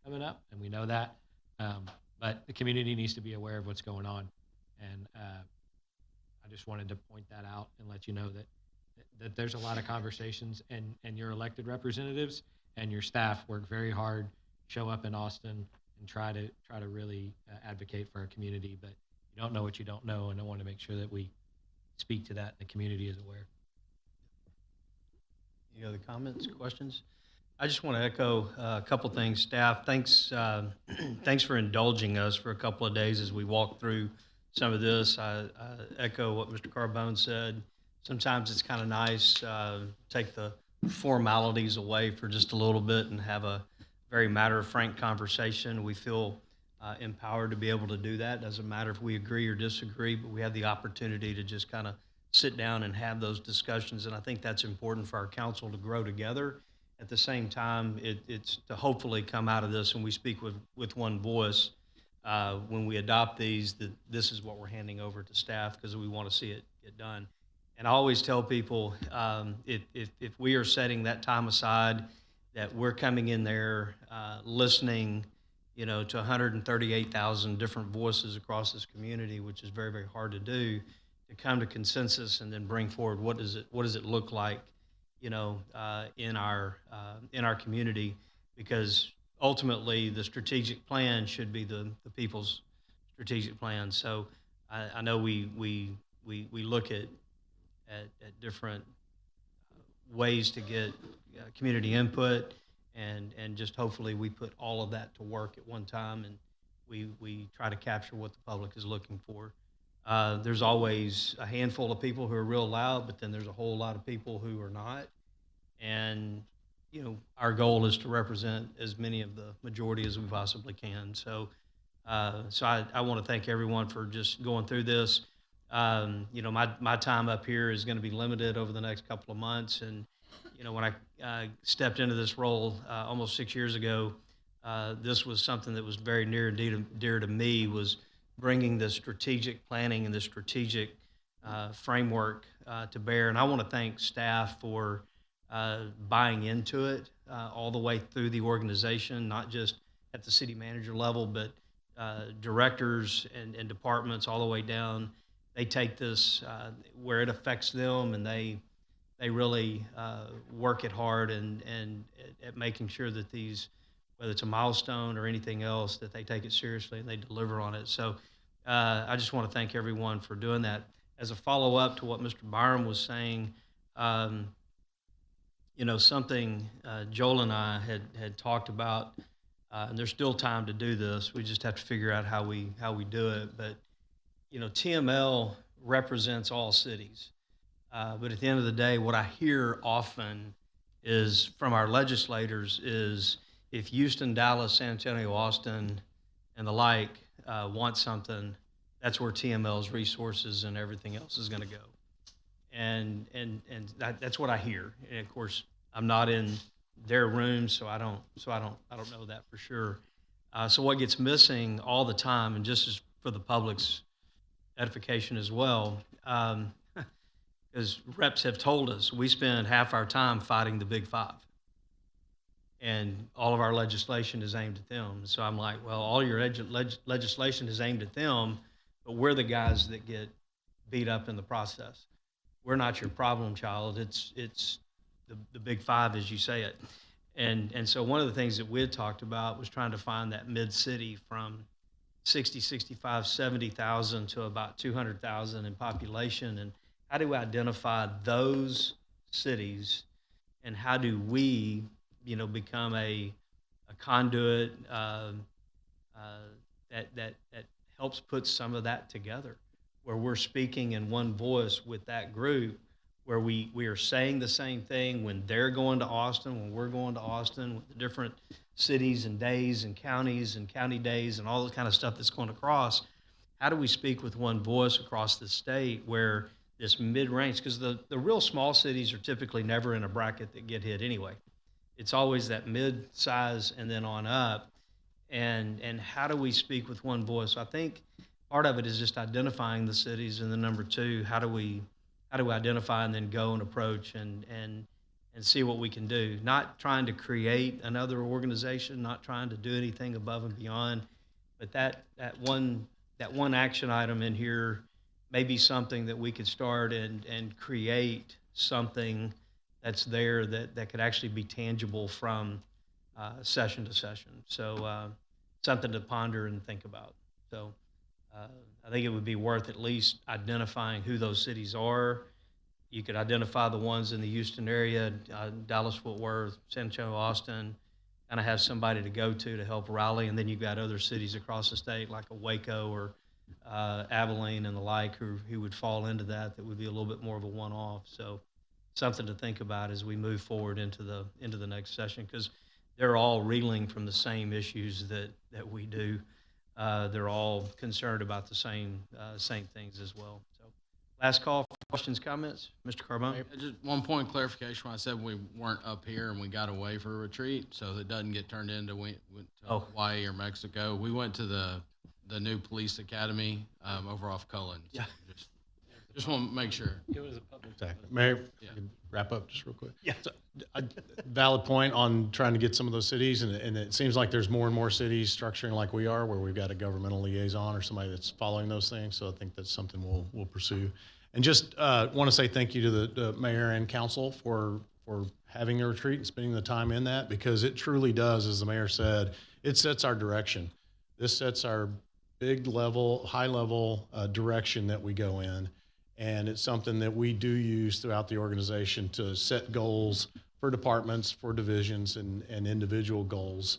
Speaker 4: coming up, and we know that. But the community needs to be aware of what's going on, and I just wanted to point that out and let you know that there's a lot of conversations, and your elected representatives and your staff work very hard, show up in Austin, and try to really advocate for our community. But you don't know what you don't know, and I want to make sure that we speak to that and the community is aware.
Speaker 9: Any other comments, questions? I just want to echo a couple things. Staff, thanks for indulging us for a couple of days as we walk through some of this. I echo what Mr. Carbone said. Sometimes it's kind of nice take the formalities away for just a little bit and have a very matter-of-frank conversation. We feel empowered to be able to do that. Doesn't matter if we agree or disagree, but we have the opportunity to just kind of sit down and have those discussions, and I think that's important for our council to grow together. At the same time, it's to hopefully come out of this and we speak with one voice when we adopt these, that this is what we're handing over to staff because we want to see it get done. And I always tell people, if we are setting that time aside, that we're coming in there listening, to 138,000 different voices across this community, which is very, very hard to do, to come to consensus and then bring forward what does it look like, in our community, because ultimately the strategic plan should be the people's strategic plan. So I know we look at different ways to get community input, and just hopefully we put all of that to work at one time, and we try to capture what the public is looking for. There's always a handful of people who are real loud, but then there's a whole lot of people who are not. And, our goal is to represent as many of the majority as we possibly can. So I want to thank everyone for just going through this. My time up here is going to be limited over the next couple of months. And, when I stepped into this role almost 6 years ago, this was something that was very near and dear to me, was bringing the strategic planning and the strategic framework to bear. And I want to thank staff for buying into it all the way through the organization, not just at the city manager level, but directors and departments all the way down. They take this where it affects them, and they really work it hard and at making sure that these, whether it's a milestone or anything else, that they take it seriously and they deliver on it. So I just want to thank everyone for doing that. As a follow-up to what Mr. Byram was saying, something Joel and I had talked about, and there's still time to do this. We just have to figure out how we do it. But TML represents all cities. But at the end of the day, what I hear often is from our legislators is if Houston, Dallas, San Antonio, Austin, and the like want something, that's where TML's resources and everything else is going to go. And that's what I hear. And of course, I'm not in their room, so I don't know that for sure. So what gets missing all the time, and just as for the public's edification as well, because reps have told us we spend half our time fighting the Big Five, and all of our legislation is aimed at them. So I'm like, well, all your legislation is aimed at them, but we're the guys that get beat up in the process. We're not your problem child. It's the Big Five, as you say it. And so one of the things that we had talked about was trying to find that mid-city from 60, 65, 70,000 to about 200,000 in population. And how do we identify those cities, and how do we, become a conduit that helps put some of that together, where we're speaking in one voice with that group, where we are saying the same thing when they're going to Austin, when we're going to Austin, with the different cities and days and county days and all the kind of stuff that's going across. How do we speak with one voice across the state where this mid-range, because the real small cities are typically never in a bracket that get hit anyway. It's always that mid-size and then on up. And how do we speak with one voice? I think part of it is just identifying the cities, and then number two, how do we identify and then go and approach and see what we can do? Not trying to create another organization, not trying to do anything above and beyond, but that one action item in here may be something that we could start and create something that's there that could actually be tangible from session to session. So something to ponder and think about. So I think it would be worth at least identifying who those cities are. You could identify the ones in the Houston area, Dallas, Fort Worth, San Antonio, Austin, kind of have somebody to go to help rally. And then you've got other cities across the state like a Waco or Abilene and the like who would fall into that would be a little bit more of a one-off. So something to think about as we move forward into the next session, because they're all reeling from the same issues that we do. They're all concerned about the same things as well. So last call for questions, comments. Mr. Carbone?
Speaker 3: Just one point of clarification. When I said we weren't up here and we got away for a retreat, so it doesn't get turned into went to Hawaii or Mexico. We went to the new police academy over off Cullen. So
Speaker 9: yeah.
Speaker 3: Just want to make sure.
Speaker 10: It was a public sector. Mayor, I can wrap up just real quick.
Speaker 9: Yeah.
Speaker 10: So, a valid point on trying to get some of those cities, and it seems like there's more and more cities structuring like we are, where we've got a governmental liaison or somebody that's following those things. So I think that's something we'll pursue. And just want to say thank you to the mayor and council for having the retreat and spending the time in that, because it truly does, as the mayor said, it sets our direction. This sets our high level direction that we go in. And it's something that we do use throughout the organization to set goals for departments, for divisions, and individual goals,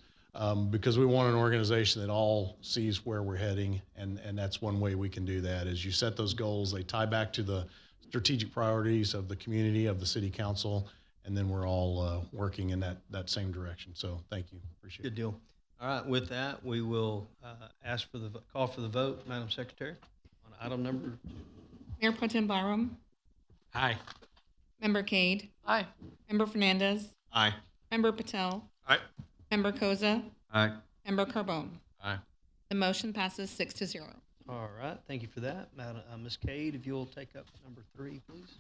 Speaker 10: because we want an organization that all sees where we're heading. And that's one way we can do that, is you set those goals, they tie back to the strategic priorities of the community, of the city council, and then we're all working in that same direction. So thank you. Appreciate it.
Speaker 9: Good deal. All right, with that, we will ask for the call for the vote, Madam Secretary, on item number 2.
Speaker 8: Mayor Pro Tem Byram,
Speaker 4: Aye.
Speaker 8: Member Cade,
Speaker 12: Aye.
Speaker 8: Member Fernandez,
Speaker 14: Aye.
Speaker 8: Member Patel,
Speaker 13: Aye.
Speaker 8: Member Koza,
Speaker 7: Aye.
Speaker 8: Member Carbone.
Speaker 3: Aye.
Speaker 8: The motion passes 6-0.
Speaker 9: All right, thank you for that. Madam, Ms. Cade, if you'll take up number 3, please.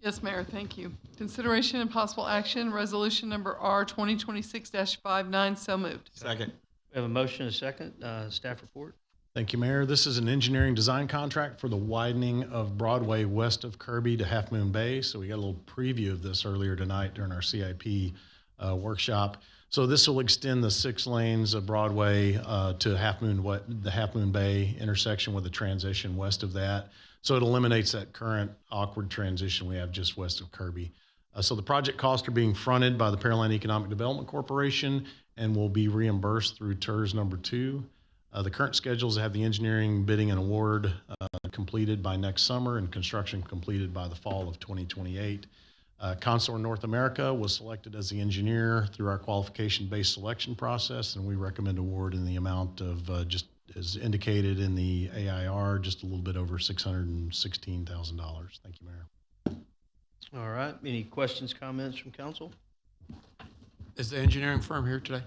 Speaker 12: Yes, Mayor, thank you. Consideration and possible action, resolution number R 2026-59, so moved.
Speaker 14: Second.
Speaker 9: We have a motion and a second. Staff report.
Speaker 10: Thank you, Mayor. This is an engineering design contract for the widening of Broadway west of Kirby to Half Moon Bay. So we got a little preview of this earlier tonight during our CIP workshop. So this will extend the 6 lanes of Broadway to the Half Moon Bay intersection with a transition west of that. So it eliminates that current awkward transition we have just west of Kirby. So the project costs are being fronted by the Pearland Economic Development Corporation and will be reimbursed through TERS number 2. The current schedule is to have the engineering, bidding, and award completed by next summer and construction completed by the fall of 2028. Consor North America was selected as the engineer through our qualification-based selection process, and we recommend award in the amount of, just as indicated in the AIR, just a little bit over $616,000. Thank you, Mayor.
Speaker 9: All right, any questions, comments from council?
Speaker 13: Is the engineering firm here today?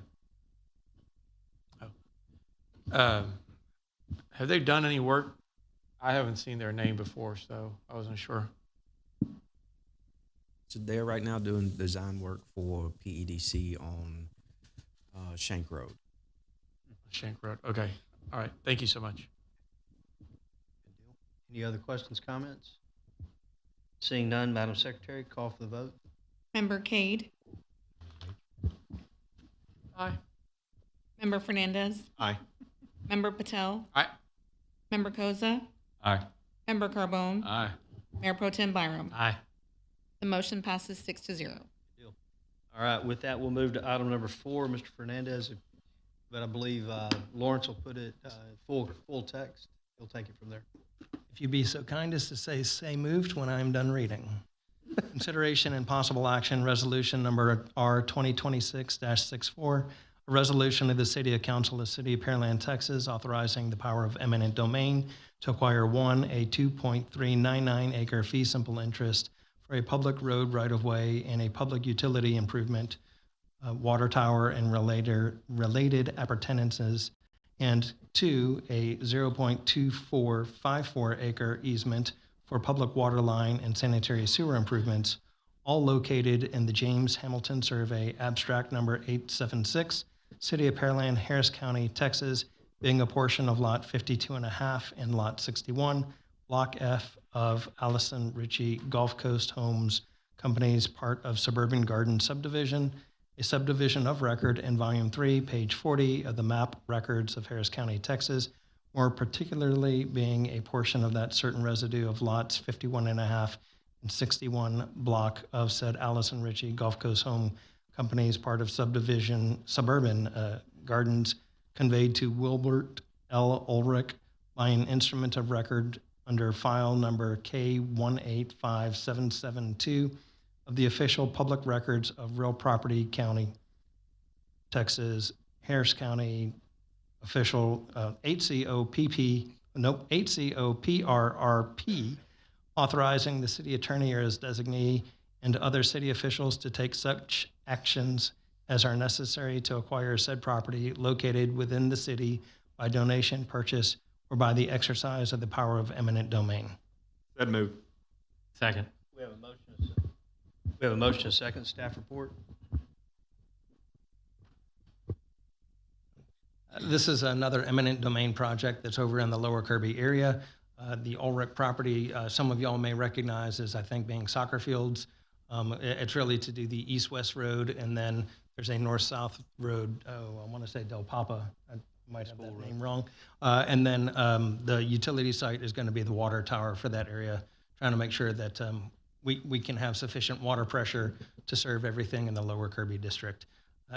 Speaker 13: Have they done any work? I haven't seen their name before, so I wasn't sure.
Speaker 16: So they're right now doing design work for PEDC on Shank Road.
Speaker 13: Shank Road. Okay. All right. Thank you so much.
Speaker 9: Any other questions, comments? Seeing none, Madam Secretary, call for the vote.
Speaker 8: Member Cade,
Speaker 12: Aye.
Speaker 8: Member Fernandez,
Speaker 14: Aye.
Speaker 8: Member Patel.
Speaker 13: Aye.
Speaker 8: Member Koza.
Speaker 7: Aye.
Speaker 8: Member Carbone.
Speaker 7: Aye.
Speaker 8: Mayor Pro Tem Byram.
Speaker 4: Aye.
Speaker 8: The motion passes 6-0.
Speaker 9: All right, with that, we'll move to item number 4, Mr. Fernandez. But I believe Lawrence will put it full text. He'll take it from there.
Speaker 17: If you'd be so kind as to say moved when I'm done reading. Consideration and possible action, resolution number R 2026-64, a resolution of the City Council of the City of Pearland, Texas, authorizing the power of eminent domain to acquire a 2.399 acre fee simple interest for a public road right-of-way and a public utility improvement, water tower and related appurtenances, and 2, a 0.2454 acre easement for public water line and sanitary sewer improvements, all located in the James Hamilton Survey, abstract number 876, City of Pearland, Harris County, Texas, being a portion of Lot 52.5 and Lot 61, Block F of Allison Ritchie Gulf Coast Homes Company's part of Suburban Garden Subdivision, a subdivision of record in Volume 3, page 40 of the map records of Harris County, Texas, more particularly being a portion of that certain residue of lots 51.5 and 61 block of said Allison Ritchie Gulf Coast Home Company's part of subdivision Suburban Gardens conveyed to Wilbert L. Ulrich by an instrument of record under file number K185772 of the official public records of Real Property County, Texas, Harris County, official 8COPRRP, authorizing the city attorney or his designee and other city officials to take such actions as are necessary to acquire said property located within the city by donation, purchase, or by the exercise of the power of eminent domain.
Speaker 14: Said move.
Speaker 4: Second.
Speaker 9: We have a motion. We have a motion, a second. Staff report.
Speaker 17: This is another eminent domain project that's over in the Lower Kirby area. The Ulrich property, some of y'all may recognize as, I think, being soccer fields. It's really to do the east-west road, and then there's a north-south road. I want to say Del Papa. I might have that name wrong. And then the utility site is going to be the water tower for that area, trying to make sure that we can have sufficient water pressure to serve everything in the Lower Kirby district.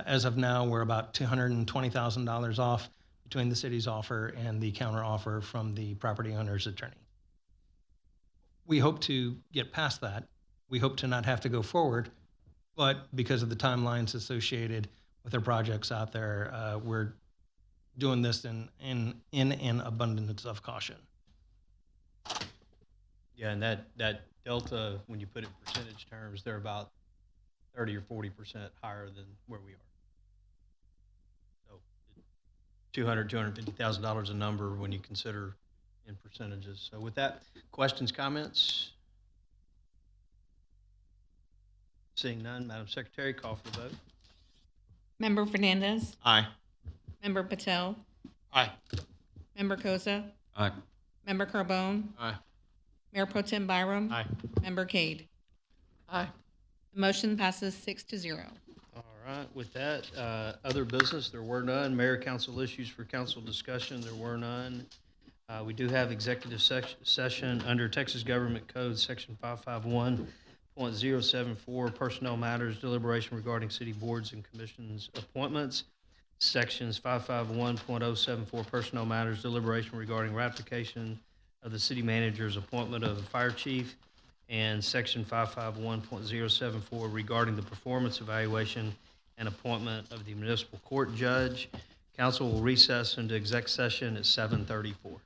Speaker 17: As of now, we're about $220,000 off between the city's offer and the counter offer from the property owner's attorney. We hope to get past that. We hope to not have to go forward, but because of the timelines associated with our projects out there, we're doing this in an abundance of caution.
Speaker 9: Yeah, and that delta, when you put it in percentage terms, they're about 30 or 40% higher than where we are. So $250,000 a number when you consider in percentages. So with that, questions, comments? Seeing none, Madam Secretary, call for the vote.
Speaker 8: Member Fernandez.
Speaker 14: Aye.
Speaker 8: Member Patel.
Speaker 13: Aye.
Speaker 8: Member Koza.
Speaker 7: Aye.
Speaker 8: Member Carbone.
Speaker 10: Aye.
Speaker 8: Mayor Pro Tem Byram.
Speaker 4: Aye.
Speaker 8: Member Cade.
Speaker 12: Aye.
Speaker 8: The motion passes 6-0.
Speaker 9: All right, with that, other business, there were none. Mayor, council issues for council discussion, there were none. We do have executive session under Texas Government Code, Section 551.074, personnel matters, deliberation regarding city boards and commissions appointments. Sections 551.074, personnel matters, deliberation regarding ratification of the city manager's appointment of the fire chief, and Section 551.074 regarding the performance evaluation and appointment of the municipal court judge. Council will recess into exec session at 7:34.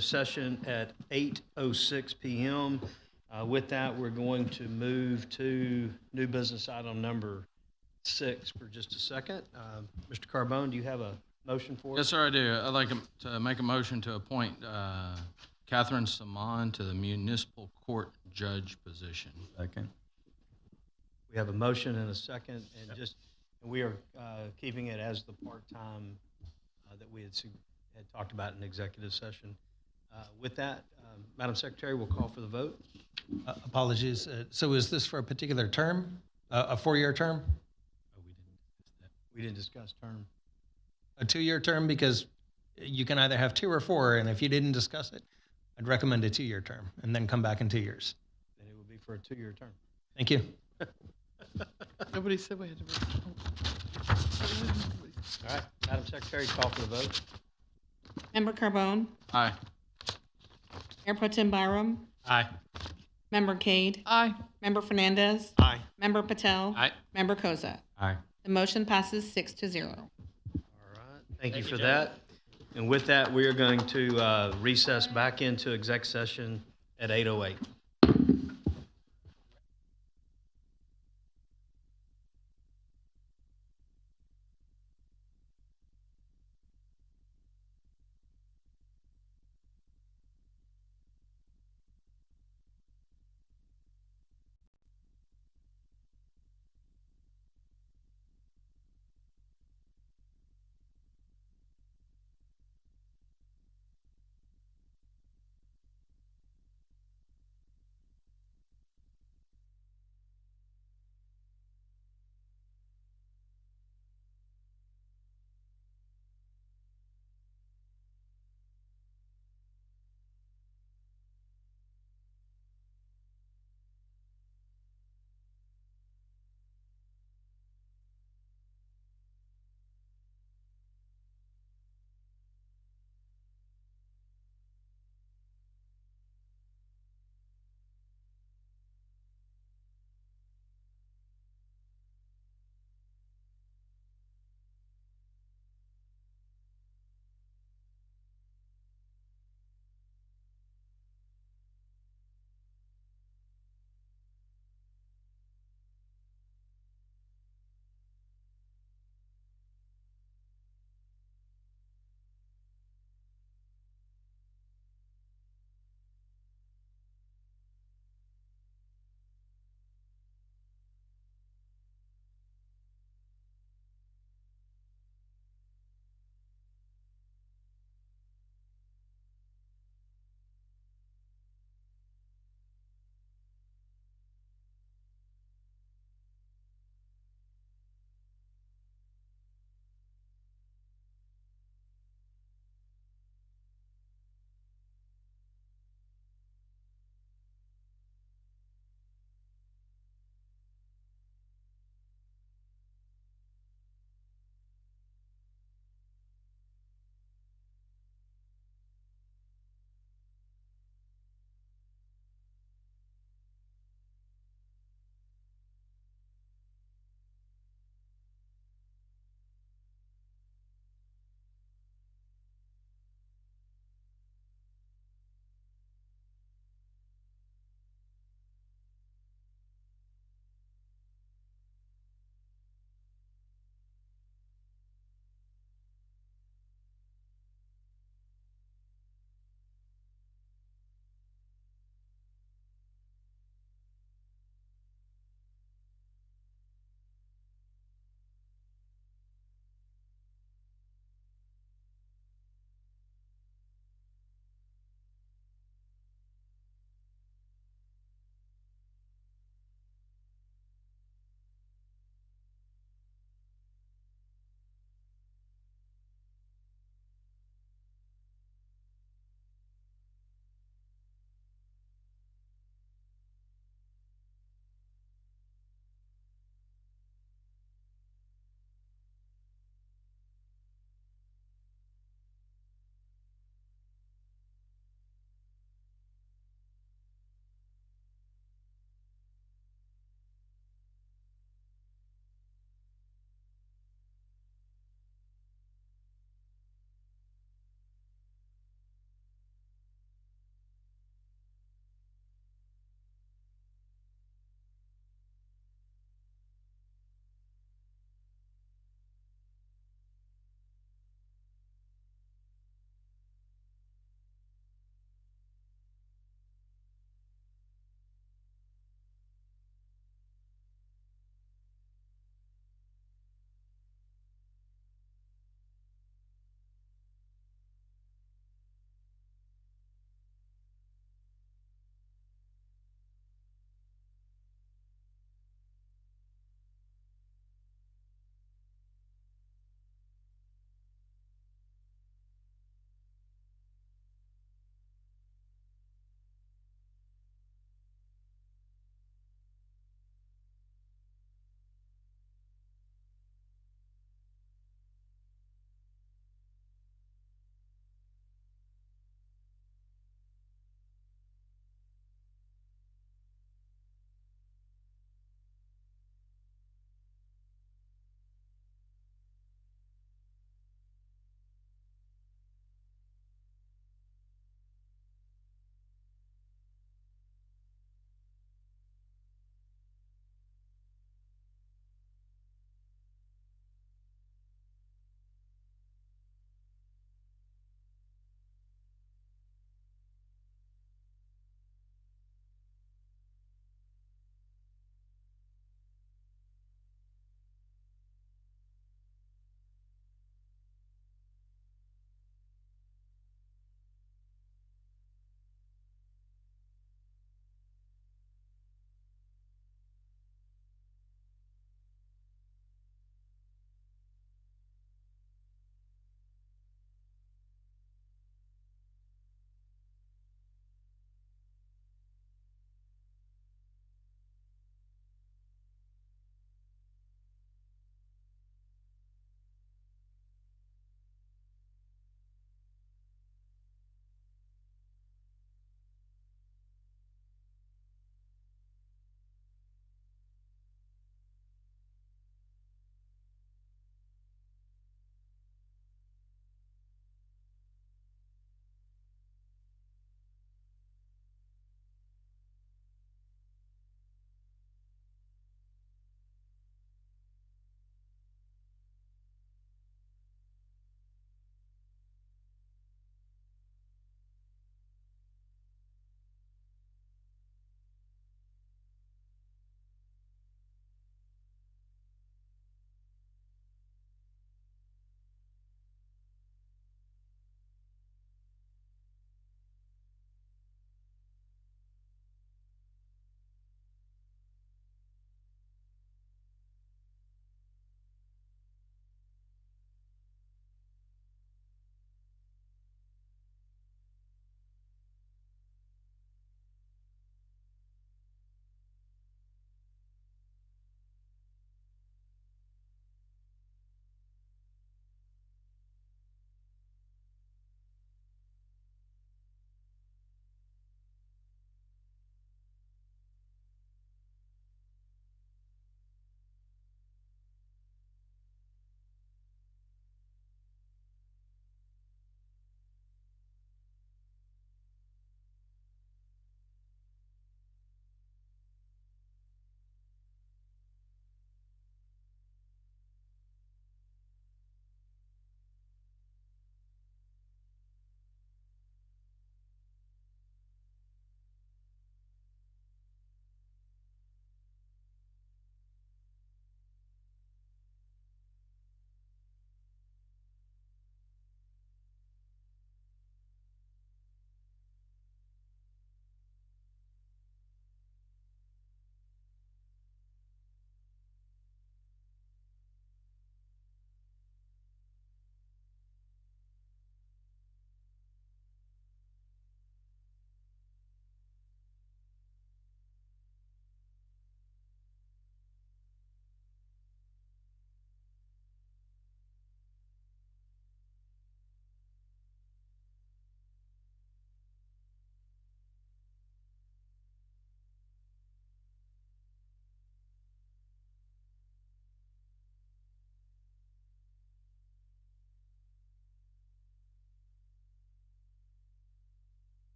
Speaker 9: session at 8:06 PM. With that, we're going to move to new business item number 6 for just a second. Mr. Carbone, do you have a motion for us?
Speaker 3: Yes, sir, I do. I'd like to make a motion to appoint Catherine Saman to the municipal court judge position.
Speaker 16: Second.
Speaker 9: We have a motion and a second, and we are keeping it as the part-time that we had talked about in executive session. With that, Madam Secretary, we'll call for the vote.
Speaker 17: Apologies. So is this for a particular term, a 4-year term,
Speaker 9: We didn't discuss term.
Speaker 17: a 2-year term? Because you can either have 2 or 4, and if you didn't discuss it, I'd recommend a 2-year term and then come back in 2 years.
Speaker 9: Then it would be for a 2-year term.
Speaker 17: Thank you.
Speaker 12: Nobody said we had to vote.
Speaker 9: All right, Madam Secretary, call for the vote.
Speaker 8: Member Carbone?
Speaker 3: Aye.
Speaker 8: Mayor Pro Tem Byram?
Speaker 2: Aye.
Speaker 8: Member Cade?
Speaker 12: Aye.
Speaker 8: Member Fernandez?
Speaker 14: Aye.
Speaker 8: Member Patel?
Speaker 2: Aye.
Speaker 8: Member Koza?
Speaker 7: Aye.
Speaker 8: The motion passes 6-0.
Speaker 9: All right, thank you for that. And with that, we are going to recess back into exec session at 8:08.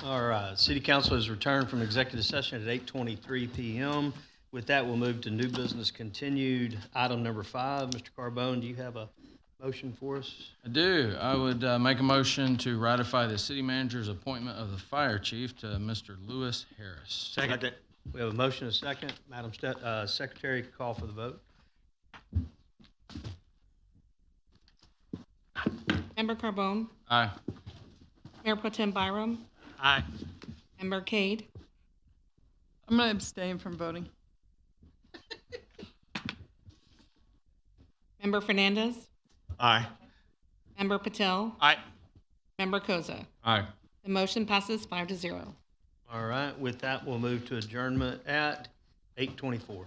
Speaker 9: All right, City Council has returned from executive session at 8:23 PM. With that, we'll move to new business continued. Item number 5, Mr. Carbone, do you have a motion for us?
Speaker 3: I do. I would make a motion to ratify the city manager's appointment of the fire chief to Mr. Lewis Harris.
Speaker 14: Second.
Speaker 9: We have a motion and a second. Madam Secretary, call for the vote.
Speaker 8: Member Carbone?
Speaker 3: Aye.
Speaker 8: Mayor Pro Tem Byram?
Speaker 9: Aye.
Speaker 8: Member Cade?
Speaker 12: I'm going to abstain from voting.
Speaker 8: Member Fernandez?
Speaker 14: Aye.
Speaker 8: Member Patel?
Speaker 13: Aye.
Speaker 8: Member Koza?
Speaker 3: Aye.
Speaker 8: The motion passes 5-0.
Speaker 9: All right, with that, we'll move to adjournment at 8:24.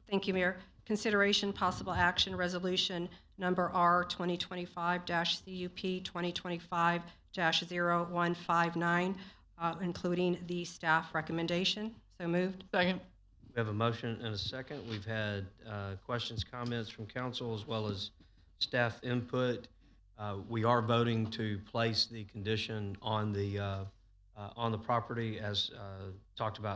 Speaker 18: Thank you, Mayor. Consideration, possible action, resolution number R 2025-CUP 2025-0159, including the staff recommendation. So moved.
Speaker 12: Second.
Speaker 9: We have a motion and a second. We've had questions, comments from council as well as staff input. We are voting to place the condition on the property as talked about